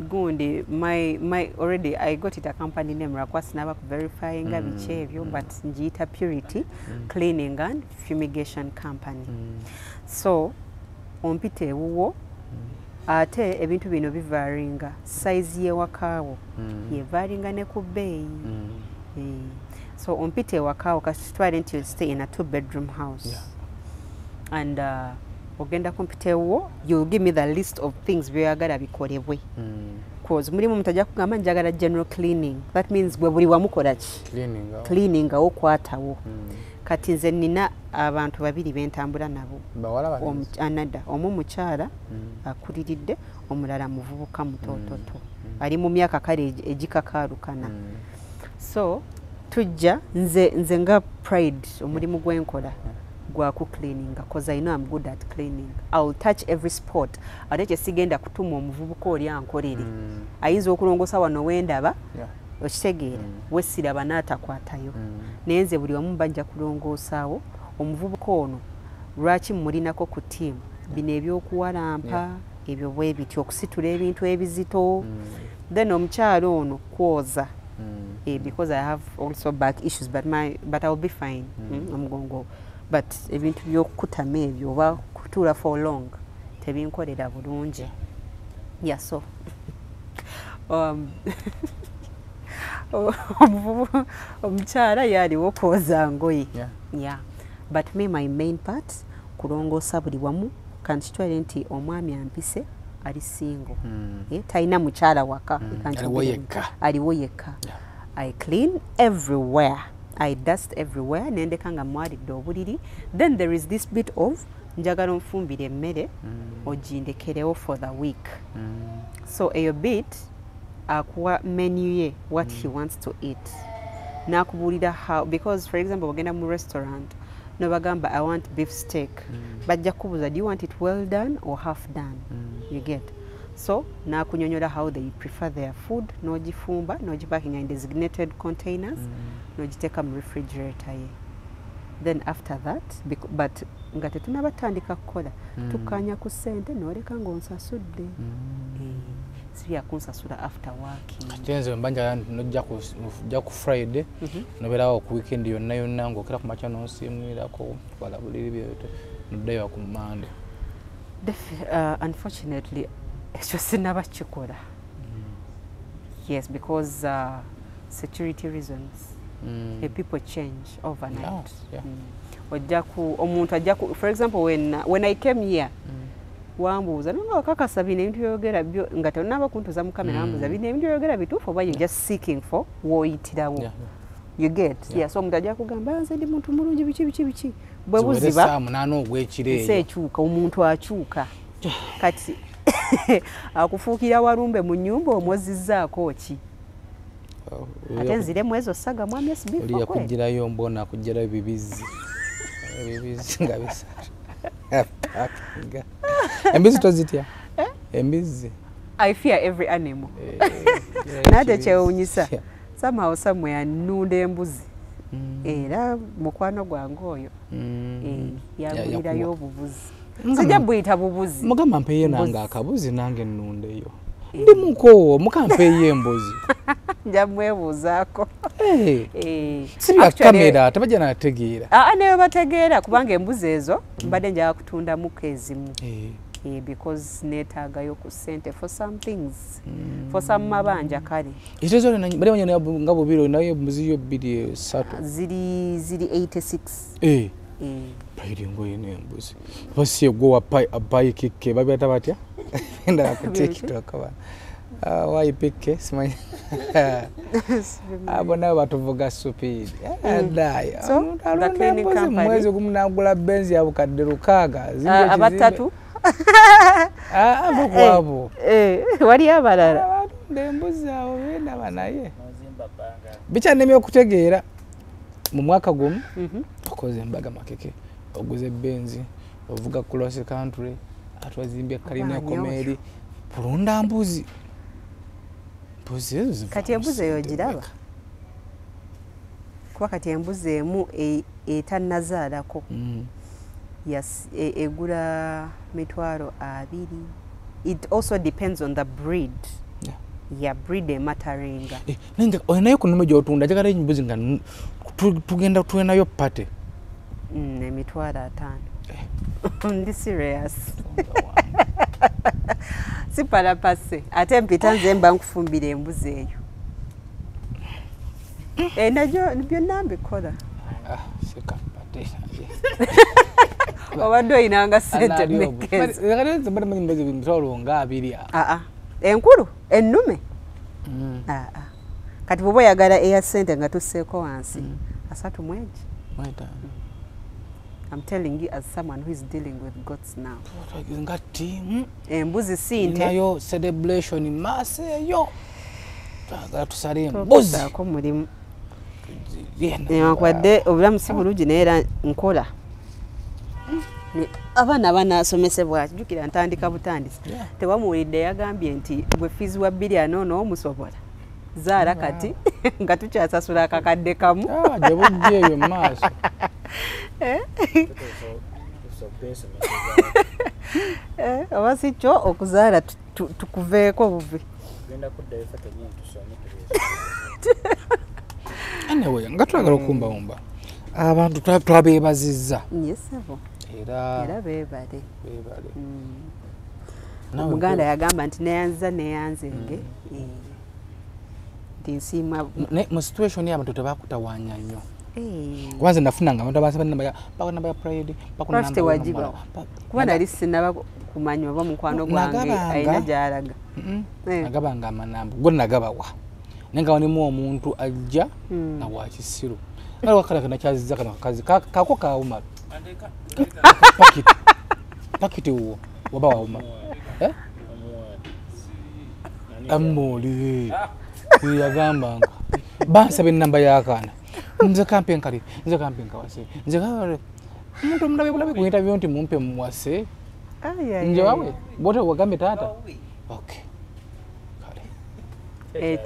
gundi my already I got it a company name rakwasi naba verifying biki ebyo but njiyita Purity Cleaning and Fumigation Company. So ompite ewuwo ate ebintu bino bivaringa size yewakaawo yevaringa ne ku bbeeyi. So ompite ewakaawo kasitwale nti stay in a 2-bedroom house. And ogenda kumpita ewuwo you'll give me the list of things byoyagala bikolebwe course mulimu mutajja kugamba njagala general cleaning. That means gwe buli wamukola ki cleaning okwatawo. Kati nze nina abantu babiri bentambula nabo. Anada omu mukyala akuliridde, omulala muvubuka mutototo ali mu myaka kale egikakaalukana. So tujja nze nga pride omulimu gwenkola gwa ku cleaning because I know I'm good at cleaning. I'll touch every spot. Ate kye sigenda kutuma omuvubuka oli ankolere. Ayinza okulongosa wano wendaba okitegeera wessiraba n'atakwatayo. Naye nze buli wamu bajja kulongosaawo omuvubuka ono lwaki mulinako ku ttiimu bino ebyokuwalampa ebyo bwe bityo okusitula ebintu ebizito. Then omukyalo ono kwoza because I have also back issues but I'll be fine. Omugongo but ebintu byokukutama ebyo oba kutuula for long tebinkolera bulungi. So omukyala yaliwo kwoza ngoye. But me my main part kulongoosa buli wamu kankitwale nti omwami ampise ali single. Talina mukyala waka aliwo yekka. I clean everywhere. I dust everywhere. Nendeka nga mwalidde obuliri. Then there is this bit of njagala nfumbire emmere ogindekerewo for the week. So eyo bit akuwa menu ye what he wants to eat. Nakubulira how, because for example wagenda mu restaurant nobagamba I want beef steak. Bajja kubuza do you want it well done or half done? You get. So nakunyonyola how they prefer their food, nogifumba nogipacking in designated containers, nogiteka mu refrigerator ye. Then after that but nga tetunabatandika kukola tukanya ku ssente noleka ng'onsasudde. Sibya kunsasula after working. Tenze mbanja nojja ku Friday noberawo ku weekend yonna ngokera ku macha nonsimwirako balabuliri byote noddayo ku Monday. Unfortunately ekyo sinnabakikola. Yes, because security reasons. People change overnight. Omuntu ajja ku, for example when I came here wambuuza nanga kakasa bino ebintu byogera byo nga tonnaba kuntuza mu kamera wambuuza bino ebintu byogera bituufu oba you just seeking for woyitirawo. You get. So omuntu ajja kugamba nze ndi muntu mulungi biki bwe buziba sekyuka omuntu akyuka kati akufuukira walumbe mu nnyumba omwozizzaako ki. Ate nziremu ezo saga mwami SB oli yakugirayo mbona akugirayo bibizi nga bisatu. Embizi tozitya? Embizi. I fear every animal. Nate kyewuunyisa somehow somewhere nnunda embuzi era mukwano gwange oyo yagulirayo obubuzi. Sijja buyita bubuzi. Mugamba mpeeyo nange akabuzi nange nnundeyo. Ndi muko mukampeeyo embuzi. Nja mwebuuzaako. Sibya kamera tabajja nategeera. Newe bategeera kubanga embuzi ezo mbadde njagala kutundamuko ezimu. Because neetaagayo ku ssente for some things. For some mabanja kale. Ezo bali wanyana nga bubiro nayo embuzi yo 2 3. Ziri 86. Pairi ngoye n'embuzi. Basi gwo wa bike ke babata batya? Ndala kutekitoka ba. Why pick simanyi. Abona batuvuga stupid. So the cleaning company mwezi gumunagula benzi ya bukadde lukaga. Abatatu. Abakwabo. Wali abalala. Ndembuzi awo wenda banaye. Bicha neme okutegeera mu mwaka gumu. Tukoze embaga makeke. Oguze benzi, ovuga cross country, atwazimbye kalina ya komeri. Pulunda mbuzi. Kati embuzi eyo giraba kuba kati embuzi emu etannazaalako egula $20. It also depends on the breed. Breed ematteringa. Nange olinayo ku nnome gy'otunda njagala embuzi nga tugenda twenayo pate. $5. Ndi serious. Sipala passe ate mpita nze mba nkufumbira embuzi eyo. Najo byonna mbikola. Sikapate. Obadde oyinanga ssente mmekezi. Nze mbadde manyi mbuzi mitwalo nga 2. enkulu ennume kati bwoba oyagala eya ssente nga tusseeko wansi 3 mwegi. I'm telling you as someone who is dealing with goats now. Ngati embuzi sinte nayo celebration maseyo twagala tusale mbuzi ko mulimu newankwadde obulamu si bulungi naye era nkola abaana banasomesebwa jjukira ntandika butandisi tewamuwulidde yagambye nti bwe fiizi wa $1 n'omusobola zaala kati nga tukyasasula akakadde kamu gye bujja eyo mu maaso oba si kyo okuzaala tukuveeko buvi. anyway nga twagala okumbawumba abantu twabeebazizza era beebale omuganda yagamba nti neyanzenge nti nsiima mu situation y'abantu tebakutawaanya nnyo kubanze nafunanga abantu abasaba namba ya pride bakunawajiba kuba nali sinaba kumanya oba mukwano gwange ayina gy'alaga nagabanga amanamba gwe nagabawa naye nga wanimu omuntu ajja na wakisiru nga wakala kanakyaziza kano kakazi kako kawuma pakiti uwo waba wawuma amoli yagambanga bansaba enamba y'akaana nze kampe nkali nze kampe nkawase nze omuntu omulabe bulabe ku interview nti mumpe muwase nje wawe bote wagambe taata okay kale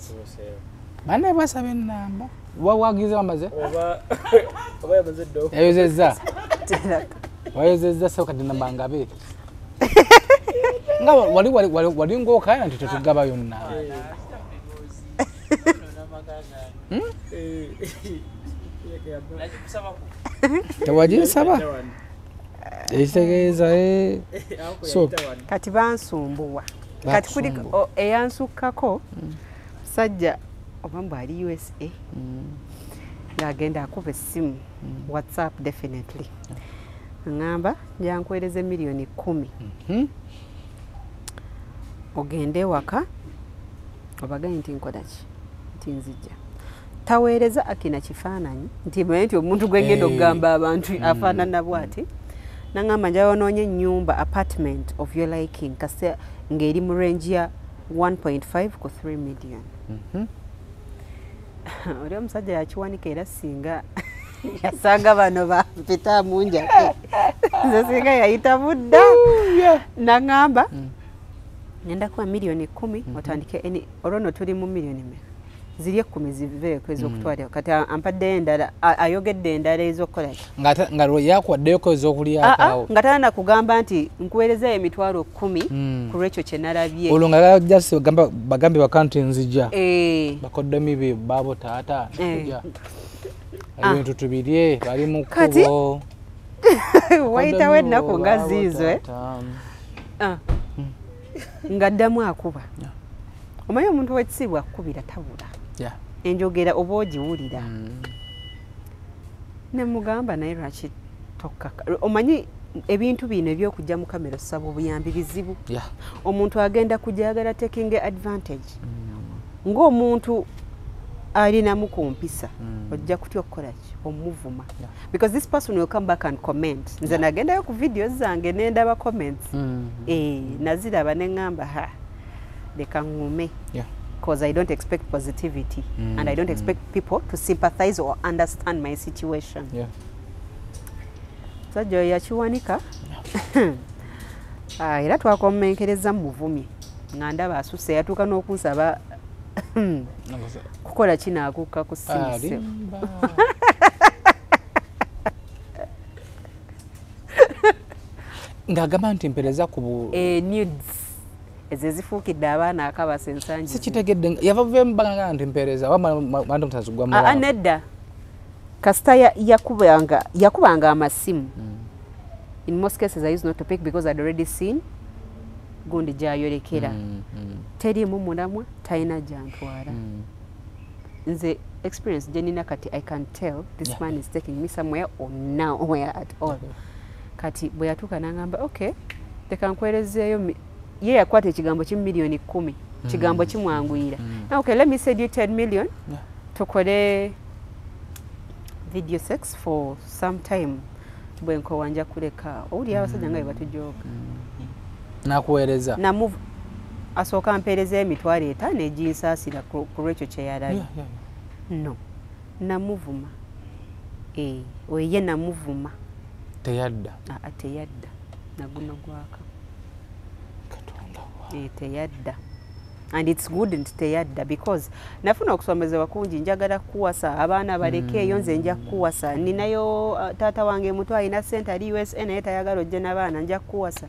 bana basaba enamba wawagize bamaze oba yamaze do yayozezza wayozezza so kati namba ngabe nga wali ngokaya nti tetugaba yonna tewajisaba ekitegeeza so kati bansumbuwa kati kuli eyansukkako musajja oba mbu ali USA ng'agenda akuba essimu WhatsApp definitely ngamba jankwereze $10,000,000 ogende ewaka obagaye nti nkolaki nti nzijja taweereza akina kifaananyi nti manye nti omuntu gwengenda okugamba abantu afaanana bwati nangamba njawonoonye ennyumba apartment of your liking kasi ng'eri mu range ya 1.5 ku 3 million. Oli omusajja yakiwanika era singa yasanga bano bampita munjake nze singa yayita budda nangamba ngenda kuba $10,000,000 otandike olwono tuli mu $1,000,000 ziri 10 ziveeko ez'okutwalira kati ampadde endala ayogedde endala ez'okukola nga yakwaddeyoko ez'okulyakaawo nga tana kugamba nti nkuweereza $10,000 ku lwekyo kye nalabye olwo nga just bagambe bakanti nzija bakoddemi be baabo taata nzija ebintu tubirye bali mu kkubo wayitawo ennaku nga ziizo ng'addamu akuba omanyi omuntu w'ekisiibwa akukubira tabula enjogera oba ogiwulira ne mugamba naye lwaki tokkaka omanyi ebintu bino ebyokujja mu kamera osaba obuyambi bizibu omuntu agenda kujagala taking advantage ng'omuntu alinamu ku mpisa ojja kutya okukolaki omuvuma because this person will come back and comment nze nagendayo ku videos zange nendaba comments naziraba neŋŋamba leka ŋŋume because I don't expect positivity and I don't expect people to sympathize or understand my situation. Musajja oyo yakiwanika era twakommenkereza muvumye nga ndaba asusse yatuuka n'okunsaba kukola kinaakuuka ku simu ng'agamba nti mpereza ku nudes ezo ezifuukidde abaana akabasa ensangi sikitegedde yava vembanga nti mpereza wamanda mutazigwa mu nedda kasita yakubanga amasimu in most cases I used not to pick because I'd already seen gundi gyayolekera teriimu mulamwa talina gyantwala nze experience gyenina kati I can tell this man is taking me somewhere or nowhere at all kati bwe yatuuka n'angamba okay leka nkwerezeeyo ye yakwata ekigambo kimu milioni 10 kigambo kimwanguyira. Okay, let me send you 10 million tukole video sex for some time bwenko wanja kuleka owuli abasajja nga batujoka nakuweereza na move asooka mpeereza emitwalo 5 eginsaasira ku lwekyo kyeyalabi no namuvuma oye namuvuma teyadda teyadda naguno gwaka teyadda and it's good nti teyadda because nafuna okusomezebwa kungi njagala kuwasa abaana balekeeyo nze nja kuwasa ninayo taata wange muto alina ssente ali USA naye tayagala ojja n'abaana nja kuwasa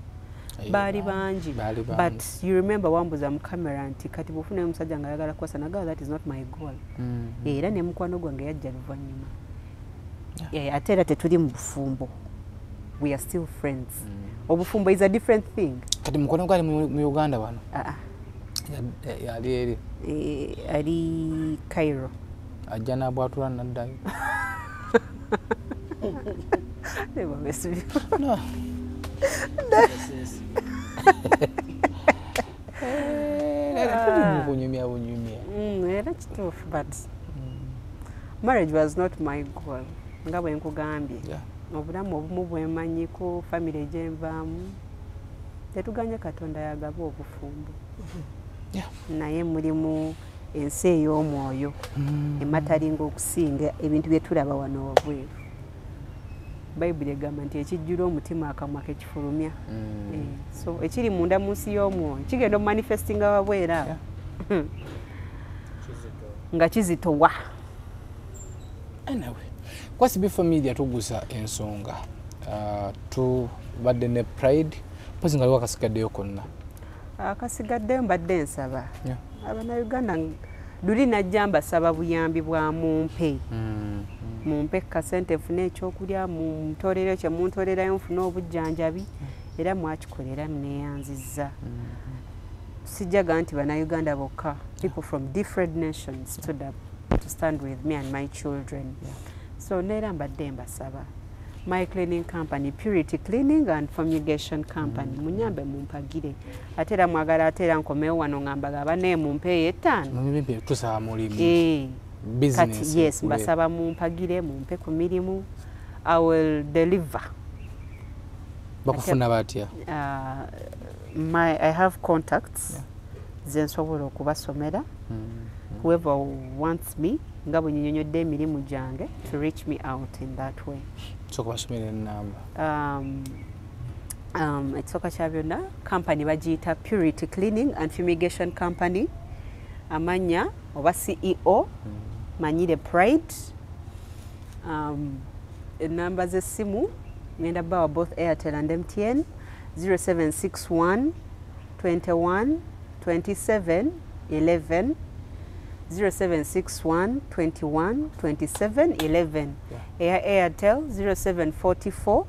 baali bangi but you remember wambuza mu camera nti kati bufuna omusajja nga ayagala kuwasa nagala that is not my goal era ne mukwano gwange yajja luvannyuma ate era tetuli mu bufumbo we are still friends obufumbo is a different thing kati mukwano gwali mu Uganda wano yali eri ali Cairo ajja n'abwatula naddayo never mess with you no era kituufu but marriage was not my goal nga bwe nkugambye obulamu obumu bwemanyiko family egyenvaamu tetuganya Katonda yagaba obufumbo naye mulimu ensi ey'omwoyo ematalinga okusinga ebintu bye tulaba wano wabweru bayibuli egamba nti ekijjula omutima akamwa kekifulumya so ekiri munda mu nsi y'omwoyo kigenda omumanifestinga wabweru awo nga kizitowa anyway kwasi before media tugusa ensonga tubadde ne pride pozi nga liwo akasigaddeyo konna akasigaddeyo mbadde nsaba Abannayuganda luli najja mbasaba buyambi bwa mumpe kasente nfune ekyokulya muntolero kye muntolerayo nfune obujjanjabi era mwakikolera neyanzizza sijjaga nti Bannayuganda bokka people from different nations stood up to stand with me and my children so neera mbadde mbasaba my cleaning company Purity Cleaning and Fumigation Company munyambe mumpagire atera mwagala atera nkomewo wano ngamba abane mumpe 5 tusaba mulimu business yes mbasaba mumpagire mumpe ku mirimu I will deliver bakufuna batya I have contacts zensobola okubasomera whoever wants me nga bwe nnyonnyodde emirimu gyange to reach me out in that way so kubasomera enamba ekisooka kya byonna company bagiyita Purity Cleaning and Fumigation Company amanya oba CEO manyire Pride enamba z'essimu ngenda bawa both Airtel and MTN 0761 21 27 11 0761 21 27 11 Airtel 0744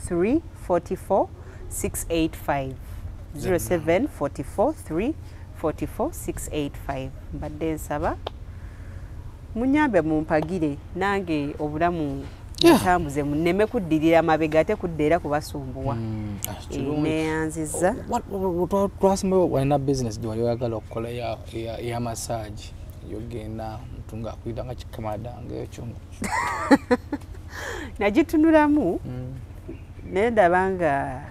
344 685 0744 344 685 mbadde nsaba munyambe mumpagire nange obulamu tambuze muneme kuddirira mabega ate kuddeera kubasumbuwa neyanziza twasima walina business gyewali oyagala okukola ya massage yogenda mutunga akwita nga kikamadanga ekyo nagitunulamu naye ndaba nga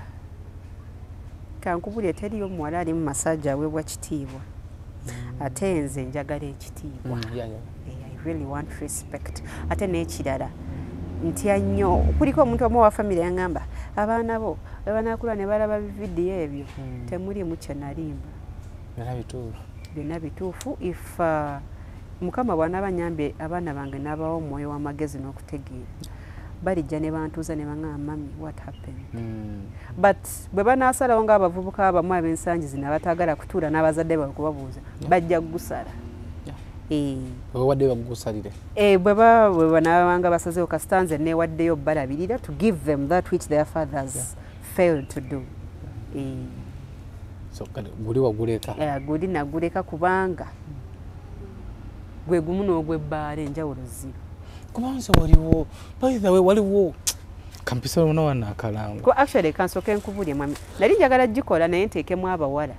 kankubulya teriyo omuwala ali mu massage aweebwa kitiibwa ate nze njagala ekitiibwa I really want respect ate n'ekirala ntya nnyo kuliko omuntu omu wa famire yaŋŋamba abaana bo bebanaakula ne balaba bividiyo ebyo temulimu kye nalimba byonna bituufu if mukama bw'anaaba nyambye abaana bange n'abawa omwoyo w'amagezi n'okutegeera balijja ne bantuuza ne baŋŋamba mami what happened but bwe banaasalawo ng'abavubuka abamu ab'ensangi zino abatagala kutuula n'abazadde bawe kubabuuza bajja kugusala wadde bagusalire bwe banabanga basazeewo kasita nze neewaddeyo balabirira to give them that which their fathers failed to do guli waguleka guli naguleka kubanga gwe gumu n'ogw'ebbaala enjawulo ziro kubanza waliwo by the way waliwo kampisa unawana akalango ko actually kansoke nkubulye mwami nali njagala gikola naye nteekemu abawala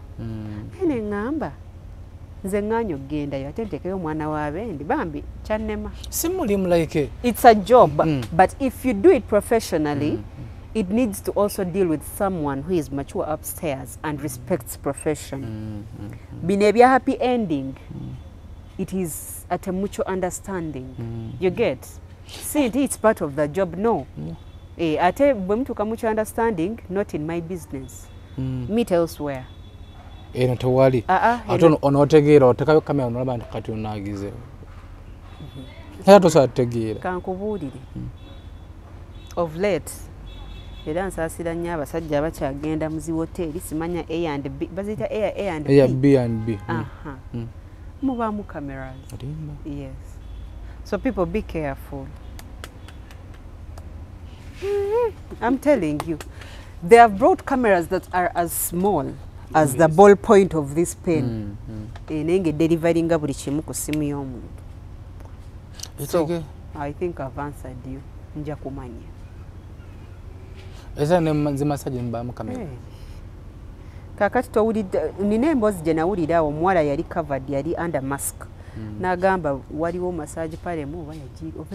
ene ngamba nze ŋŋaanyo okgendayo ate nteekeyo omwana wa bendi bambi kyannema simulimu like it's a job but if you do it professionally it needs to also deal with someone who is mature upstairs and respects profession bino ebya happy ending it is at a mutual understanding you get see it's part of the job no ate bwe mutuuka mutual understanding not in my business meet elsewhere eno tewali ate onotegeera otekayo kamera onolaba nti kati onaagize era tosategeera kankubuulire of late era nsaasira nnyo abasajja abakyagenda mu zi hoteeri simanya A and B baziyita A and B and B mubaamu cameras yes so people be careful I'm telling you they have brought cameras that are as small as the ball point of this pen nenge delivering buli kimu ku simu y'omuntu so I think I've answered you nja kumanya eza ne zimasaje mbamu kamera kakati towulidde nina emboozi gye nawulira awo omuwala yali covered yali under mask n'agamba waliwo massage palemu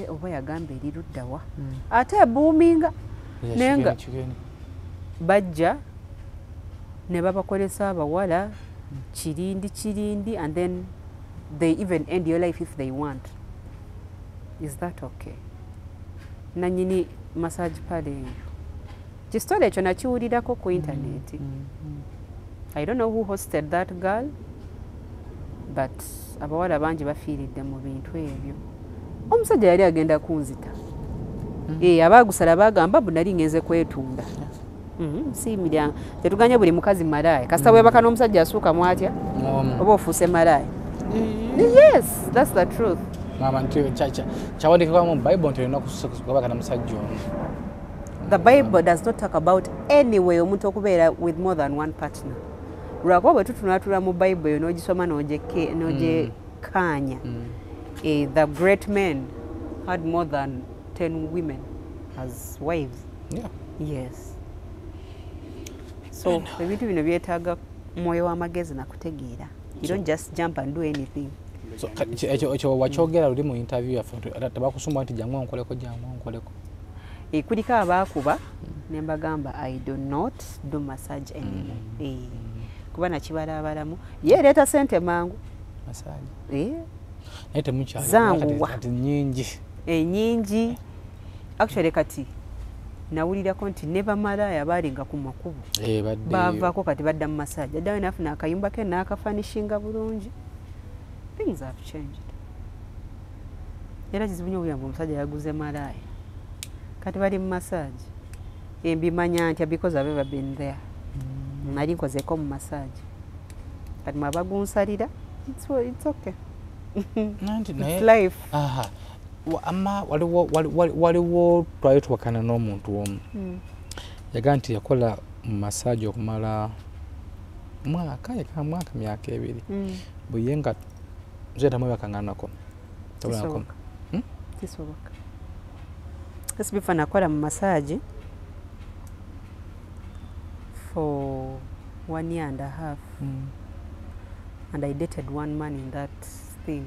oba yagamba eriruddawa ate ebuuminga nenga bajja ne babakolesa abawala kirindi and then they even end your life if they want is that okay nanyini massage pale eyo kisitole ekyo nakiwulirako ku internet I don't know who hosted that girl but abawala bangi bafiiridde mu bintu ebyo omusajja yali agenda kunzita abaagusala bagamba bunali ngenze kwetunda si miryango tetuganye buli mukazi malaaya kasita bwebaka n'omusajja asuuka mwatya oba ofuuse malaaya yes that's the truth mama nti kyawandiikibwa mu Bible nti olina okubaka na musajja ono the Bible does not talk about anyway omuntu okubeera with more than one partner lwakuba bwe tutunatula mu Bible yo n'ogisoma n'ogikaanya the great men had more than 10 women as wives yes so ebintu bino byetaaga mwoyo w'amagezi nakutegeera you don't just jump and do anything so ekyo wakyogera luli mu interview yaffe tebakusumba nti jangu onkoleko kuliko abaakuba ne mbagamba I do not do massage anymore kuba nakibalabalamu ye leeta sente mangu massage zanguwa nyingi actually kati nawulirako nti ne bamalaaya baalinga ku makubo baavaako kati badda mu massage addawe nafuna akayumba ke n'akafanishinga bulungi things have changed era kizibu nnyo okugamba omusajja yaguze malaaya kati bali mu massage mbimanya ntya because I've ever been there nali nkozeeko mu massage kati mwabagunsalira it's okay it's life ama waliwo twali tuwakana n'omuntu omu yagaa nti yakola mu massage okumala mwaka myaka ebiri buye nga nze tamwebakaŋŋanako kisoboka esibifa nakola mu massage for 1 year and a half and I dated one man in that thing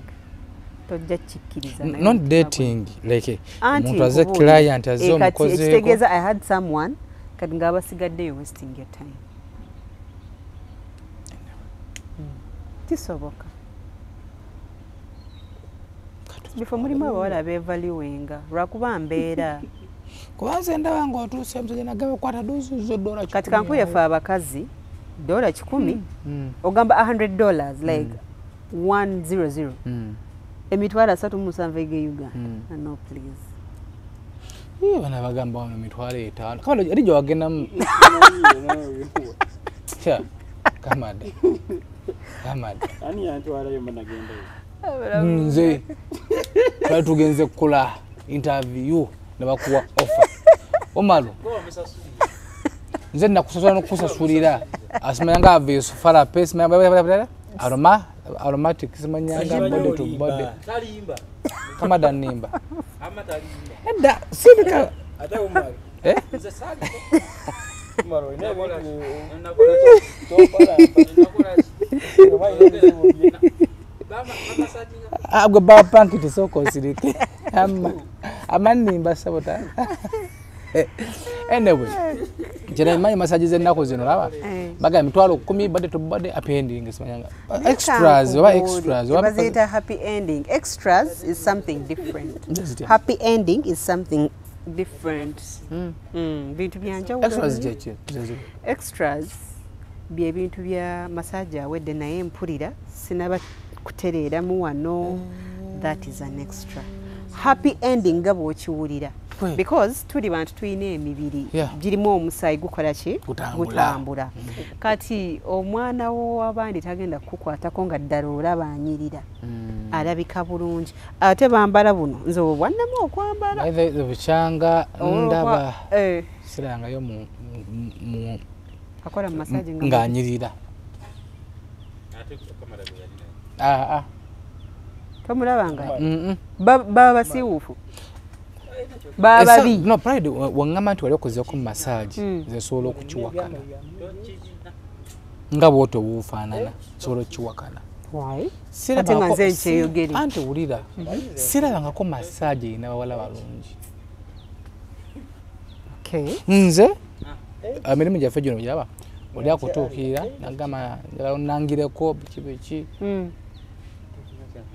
tojja kikkiriza not dating like omuntu aze client aze omukozeeko ekitegeeza I had someone kati ng'abasigaddeyo wasting your time kisoboka bifo mulimu abawala beevaluinga lwakuba mbeera kubanze ndaba ng'otuuse omusajja nagamba kwata dozi zo $10 kati kankuyefe abakazi $10 ogamba $100 like 100 emitwalo 37 ege Uganda no please bana bagamba wano emitwalo 5 kama eri gye wagendamu kamade ani yantwalayo managenda nze twali tugenze kukola interview ne bakuwa offer omalo nze nakusasula n'okusasulira asimanyanga aveeso fala pesi aromatic simanyanga body to body kama danimba edda sibika Abgo ba panki tisoko sirike. Amanimba sabota. Anyway, jena manyi masaji ze nako zino laba. Baga mitwalo 10 bade to bade happy ending simanyanga. Extras oba extras oba bazita happy ending. Extras is something different. Happy ending is something different. Bintu byanja extras jeje. Extras bye bintu bya masaji awedde naye mpulira sinaba kutereera mu wano. That is an extra. Happy ending gabo okiwulira. Because tuli bantu tuyina emibiri girimu omusaayi gukola ki gutambula. Kati omwana wo abandi tagenda kukwatako nga ddala olaba anyirira alabika bulungi ate bambala buno nze obwannamu okwambala bukyanga ndaba sirangayo mu akola massage ng'anyirira tomulabanga baba basiwuufu bababi no pride wangama nti wali okozeko massage zesobola okukiwakana nga bw'oto buufaanana sobola okukiwakana anti wulira sirabangako massage erina bawala balungi nze emirimu gyaffe gino gyaba oli akutuukirira nagamba nangireko biki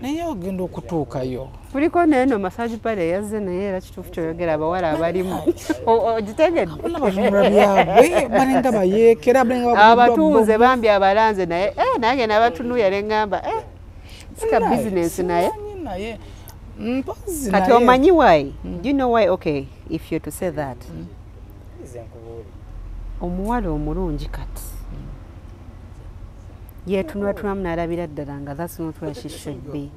naye ogenda okutuukayo kuliko neno massage pale yazze naye era kituufu kyoyogera abawala abalimu ogitegedde byabwe balinga bayeekera abatuuze bambi abalanze naye nange nabatunuya neŋŋamba sika bizinesi naye kati omanyi why do you know why okay if you're to say that omuwala omulungi kati yetunulamu n'alabira ddala nga that's not where she should be.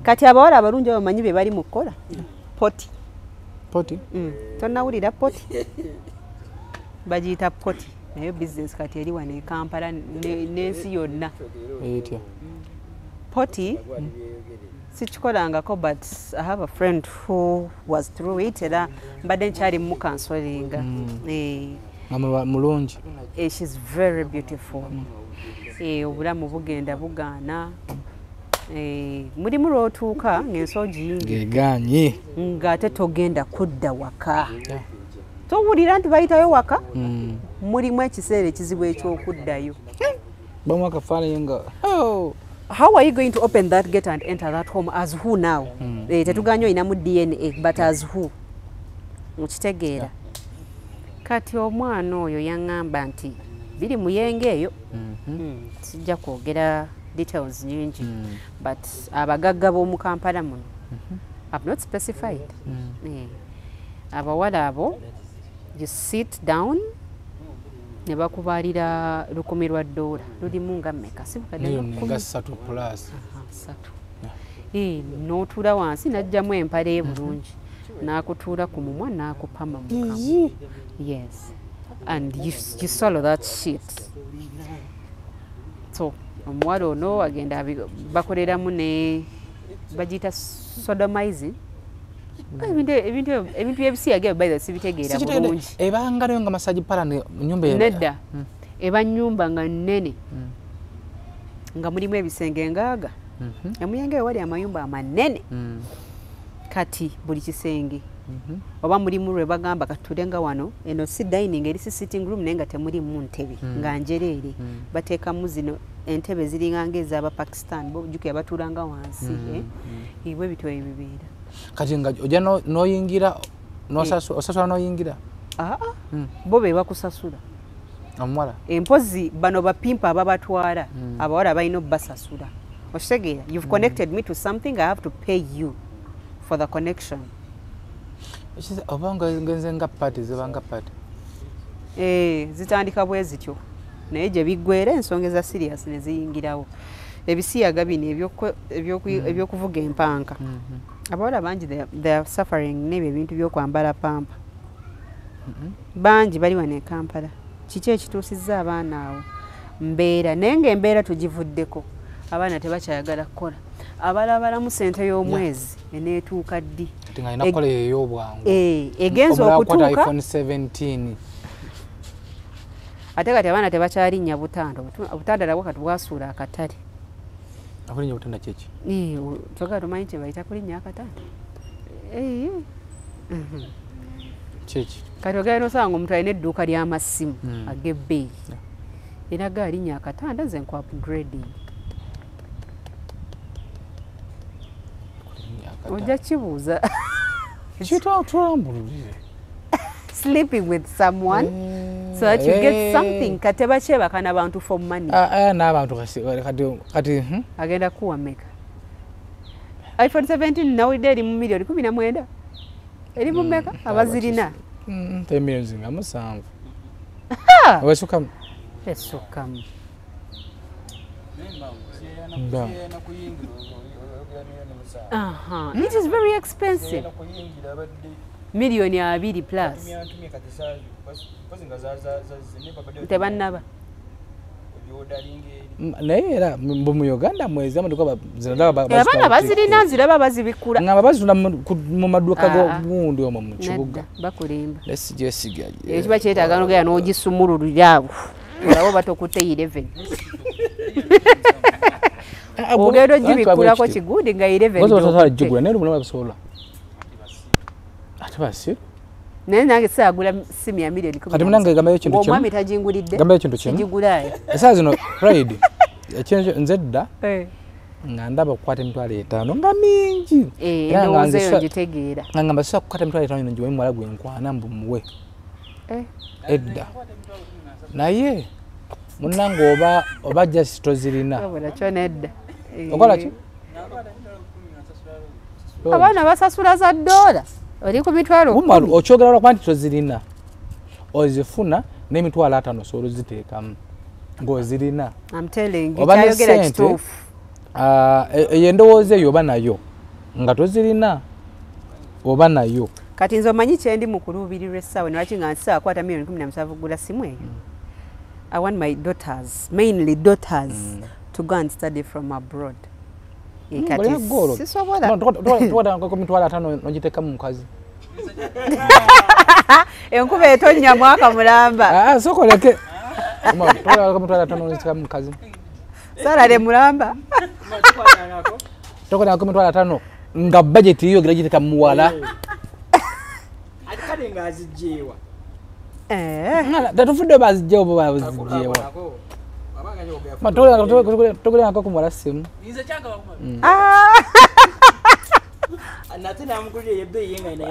Kati abawala abalungi bamanyi be bali mu kukola poti tonnawulira poti bagiyita poti naye business kati eri wano e Kampala n'ensi yonna poti sikikolangako but I have a friend who was through it era mbadde nkyali mu kansolinga mulungi she's very beautiful obulamu bugenda bugaana mulimu lw'otuuka ng'ensoogi ng'eganye ng'ate togenda kudda waka towulira nti bayitayo waka mulimu ekiseera ekizibu eky'okuddayo bamu akafaananyi nga how are you going to open that gate and enter that home as who now tetuganye oyinamu DNA but as who mukitegeera kati omwana oyo yaŋŋamba nti biri muyenge eyo sijja kwogera details nyingi but abagagga b'omu Kampala muno I've not specified abawala abo you sit down ne bakubalira $10,000 lulimu nga mmeka nga 3 plus n'otuula wansi n'ajjamu empale bulungi n'akutuula ku mumwa n'akupama mu kamwa yes and you swallow that shit so omuwala ono agenda bakoleramu ne bagiyita sodomizing ebintu by'ebisiyaga by the sibitegeera bulungi ebanga nayo nga massage parlor nyumba nedda eba nyumba nga nnene nga mulimu ebisenge ngaaga emuyenge wali amayumba amanene kati buli kisenge oba mulimu lwe bagamba katulenga wano eno si dining eri si sitting room naye nga temulimu ntebe nga njereere bateekamu zino entebe ziringa ng'ez'aba Pakistan bo jjukira batuulanga wansi ibwe bityo ebibeera kati nga ojja n'oyingira osasula n'oyingira bo be bakusasula omuwala empozi bano bapimpa ababatwala abawala balina obbasasula okitegeera you've connected me to something I have to pay you for the connection obanga ngenze nga pati zibanga pati zitandika bwe zityo naye gye biggwera ensonga eza serious ne ziyingirawo ebisiyaga bino ebyokuvuga empanka abawala bangi they are suffering n'ebyo ebintu by'okwambala pampa bangi bali wano e Kampala kiki ekituusizza abaana awo mbeera naye ng'embeera tugivuddeko abaana tebakyayagala kukola abalabalamu ssente y'omwezi eneetuuka ddi kati nga ina kola ey'obwangu egenza okutuuka iPhone 17 ate kati abaana tebakyalinnya butanda obutanda nabwo kati bwasuula akatale akulinnya butanda kyeki toga tomanyi kye bayita kulinnya akatanda kyeki kati ogenda osanga nga omuntu alina edduuka ly'amasimu ag'ebbeeyi era gaalinya akatanda nze nku upgrading ojja kibuuza kitwambululire sleeping with someone so that you get something kati bakyebaka n'abantu for money n'abantu kati agenda kuwa meka iPhone 17 nawulidde eri mu milioni 19 eri mu meka abazirina millions nga 7 wesukamu esukamu it is very expensive milioni 2 plus tebannaba naye era mu Uganda mwezi amaduka abaana bazirina nziraba bazibikula nga bazitunda mu maduuka g'obuwundi omwo mu kibuga bakulimba jesiga ekiba kyetaaga nogera n'ogisumululira abo olabo batokutte 11 ogendo gibikulako kiguudi nga 11 naye lumulama bisobola ate basi naye nange saagula simu ya milioni 10 kati munange gambayo ekintu kimu omwami tagingulidde gambayo ekintu kimu sigigulayo esaawa zino pride ekintu nze dda nga ndaba okukwata emitwalo 5 nga mingi endowooza eyo ngitegeera nga ngamba sisa kukwata emitwalo 5 njiwa muwala gwe nkwana mbu muwe edda naye munange oba just tozirina kyo nedda okola ki abaana basasula za $1 oli ku mitwalo okyogera lwakwa nti tozirina ozifuna n'emitwalo 5 osobola oziteekamu ng'ozirina kyayogera kituufu eyo endowooza eyo oba nayo nga tozirina oba nayo kati nze omanyi kyendi mu kuluubirirwa essaawa newaki nga nsisawa kwata milioni 17 gula simu eyo I want my daughters, mainly daughters, to go and study from abroad. Mitwalo 5 nogiteeka mu mukazi enkuba etonnya mwaka mulamba sokoleke mitwalo 5 nogiteeka mu mukazi salale mulamba tokolako mitwalo 5 nga budget iyo gira giteeka mu muwala kale nga azijjeewa tatufudde bazijjeewo bo bazijjeewa togolerako ku muwala simu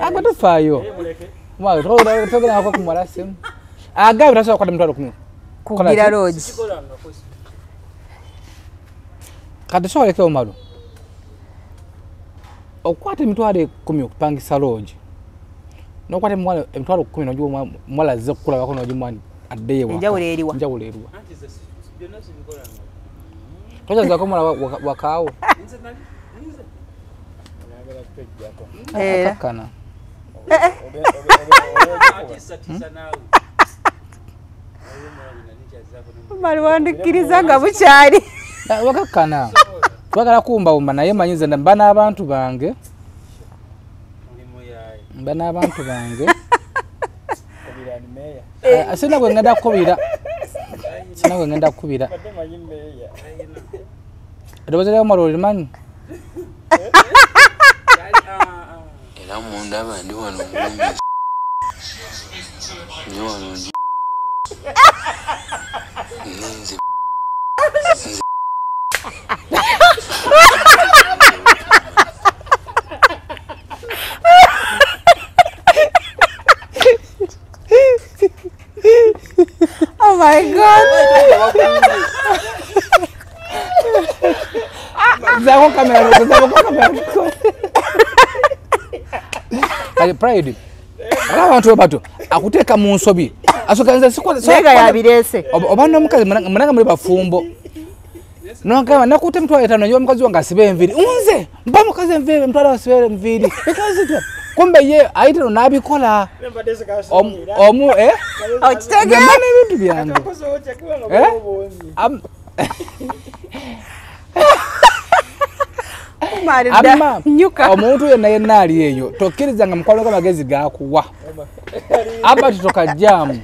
agatufaayo togolerako ku muwala simu agabi tasobola kukwata mitwalo 10 kugira lodge kati sokolekeo malo okukwata emitwalo 10 okupangisa lodge nokwata emitwalo 10 nogiwa mwala azze okukulabako nogimwani addeewa enjawulo eriwa tokyazako mwala wakaawo akakkana mali wandikkiriza nga bukyali wakakkana twagala kumbawumba naye manyize mba n'abantu bange sina gwe ngenda kukubira eddoboozi lya omala olimanyi era mundaba ndi wano mumbi ndi wano ninze oh my god zako kamera pride abantu bato akuteeka mu nsobi asokanza sega yabirese oba n'omukazi munanga muri bafumbo nogamba nakuta emitwalo 5 nyo omukazi wange asibe enviiri unze mba mukazi enviiri emitwalo asibe enviiri kumbe ye ayitiro n'abikola okitegeera n'ebintu byange Amma nyuka omuntu yenna ali eyo tokkirizanga mukwano gw'amagezi gakuwa abati toka jamu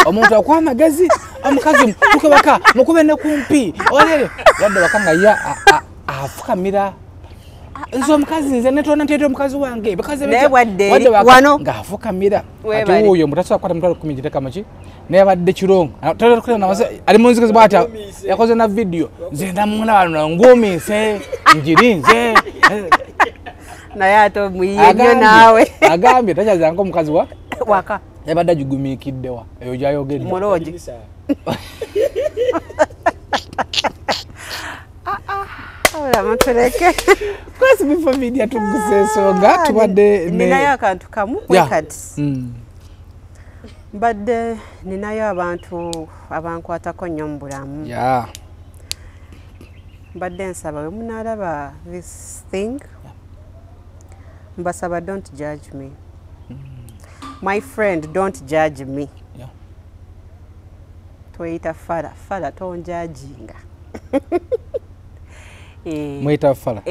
omuntu akuwa amagezi omukazi tukebaka mukube ne kumpi olere wadde bakanga ya afukamira nzo omukazi nze netona ntete omukazi wange bikaze wadde wano ngaafukamira ati uyo mutasobola kukwata mutwalo 10 giteka maki nebadde kirongo ali munzikizi bwati yakoze na video nze ndamuna wano ngumise njirinze naye ate muyiyenyo naawe agambye takyazanga omukazi waka yabadde agigumikiddewa eyo gyayogedde mulogi amatereke kwesi bifo media tugusensonga tubadde ninayo akantu kamu wekati mbadde ninayo abantu abankwatako nnyo mu bulamu mbadde nsaba we munaalaba this thing mbasaba don't judge me my friend don't judge me tweyita fala tonjajinga mwita fala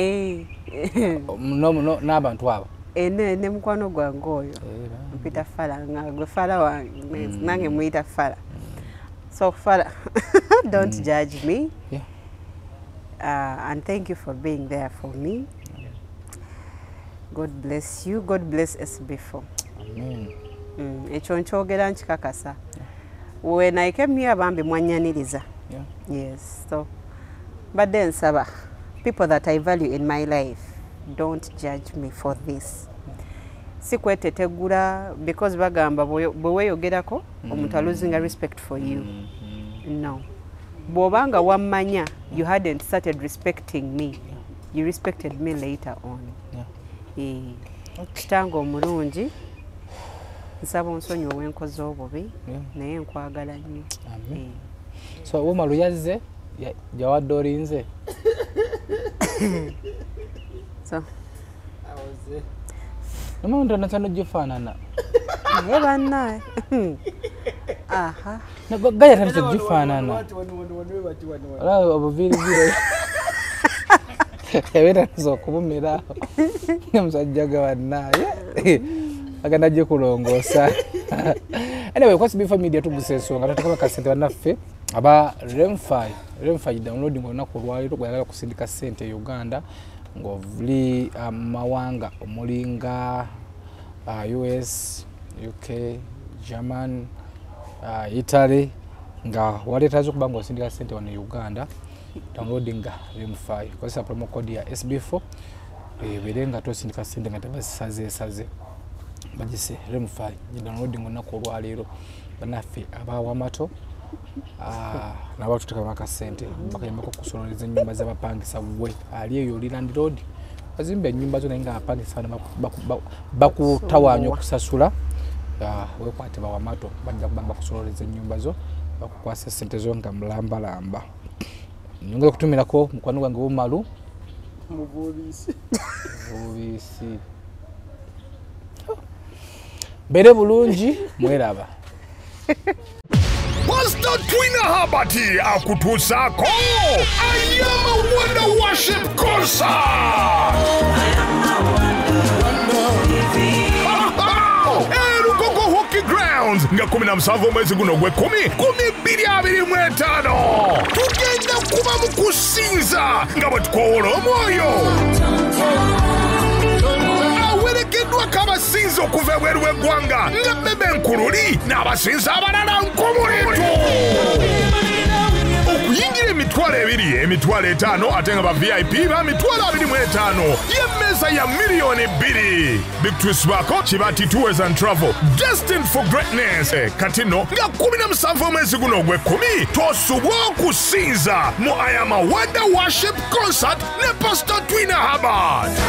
n'abantu abo ne mukwano gwange oyo mpita fala gwe fala wange nange mwita fala so fala don't judge me and thank you for being there for me. God bless you. God bless SB4. Amen. Ekyo nkyogera nkikakasa when I came here bambi mwanyaniriza. Yes, so badde nsaba people that I value in my life, don't judge me for this. Sikwetetegula because bagamba bwe weyogerako omuntu losing a respect for you. No. Bwobanga wammanya, you hadn't started respecting me. You respected me later on. Kitange omulungi nsaba onsonyi owenkoze obubi naye nkwagala nnyo. So womalu yazze jawadde olinze so nomuntu nasano gifaanana naye bannaye aha gaya tano gifaanana olaba obuviirivire ebera nso okubumira omusajja gabannaye agenda gye kulongoosa. Anyway, kwasi bifo media tugusensonga tutakaba kasente bannaffe aba Remfi downloading olunaku olwaliro gwayagala kusindika sente Uganda ng'ovuli mawanga omulinga US, UK, German, Italy nga waleetazo okuba ng'osindika sente wano Uganda downloading Remfi kozesa promo code ya SB4 ebere nga tosindika sente nga tabasisaze bagise Remfi downloading olunaku olwaliro bannaffe abawamato nabo tutakaba kasente bakayambako kusololeza ennyumba z'abapangisa bwe ali eyo Leland Road bazimbe ennyumba zo naye nga abapangisa bakutawaanya okusasula wekwate bawamato bajja kubanga bakusololeza ennyumba zo bakukwasa sente zo nga mulambalamba. Nyongera kutumirako mukwano gwange Womalu muvubisi bere bulungi mweraba. Pastor Twina Habati akutusako Ayama Wonder Worship Concert. Erugogo Hockey Grounds nga 17 mwezi guno gwe 10/2025 tugenda kuba mu kusinza nga bwe tukowola omwoyo awerekeddwa kabasinza okuva ebweru w'eggwanga nga Bebe Nkululi n'abasinza abalala nkomulitu okuyingira emitwalo 5 ate nga ba VIP ba mitwalo 25 y'emmeeza ya miliyoni 2. Big Twist bako Kibati Tours and Travel destined for greatness kati no nga 17 mwezi guno gwe 10 tosubwa okusinza mu Ayama Wonder Worship Concert ne Pastor Twina Habati.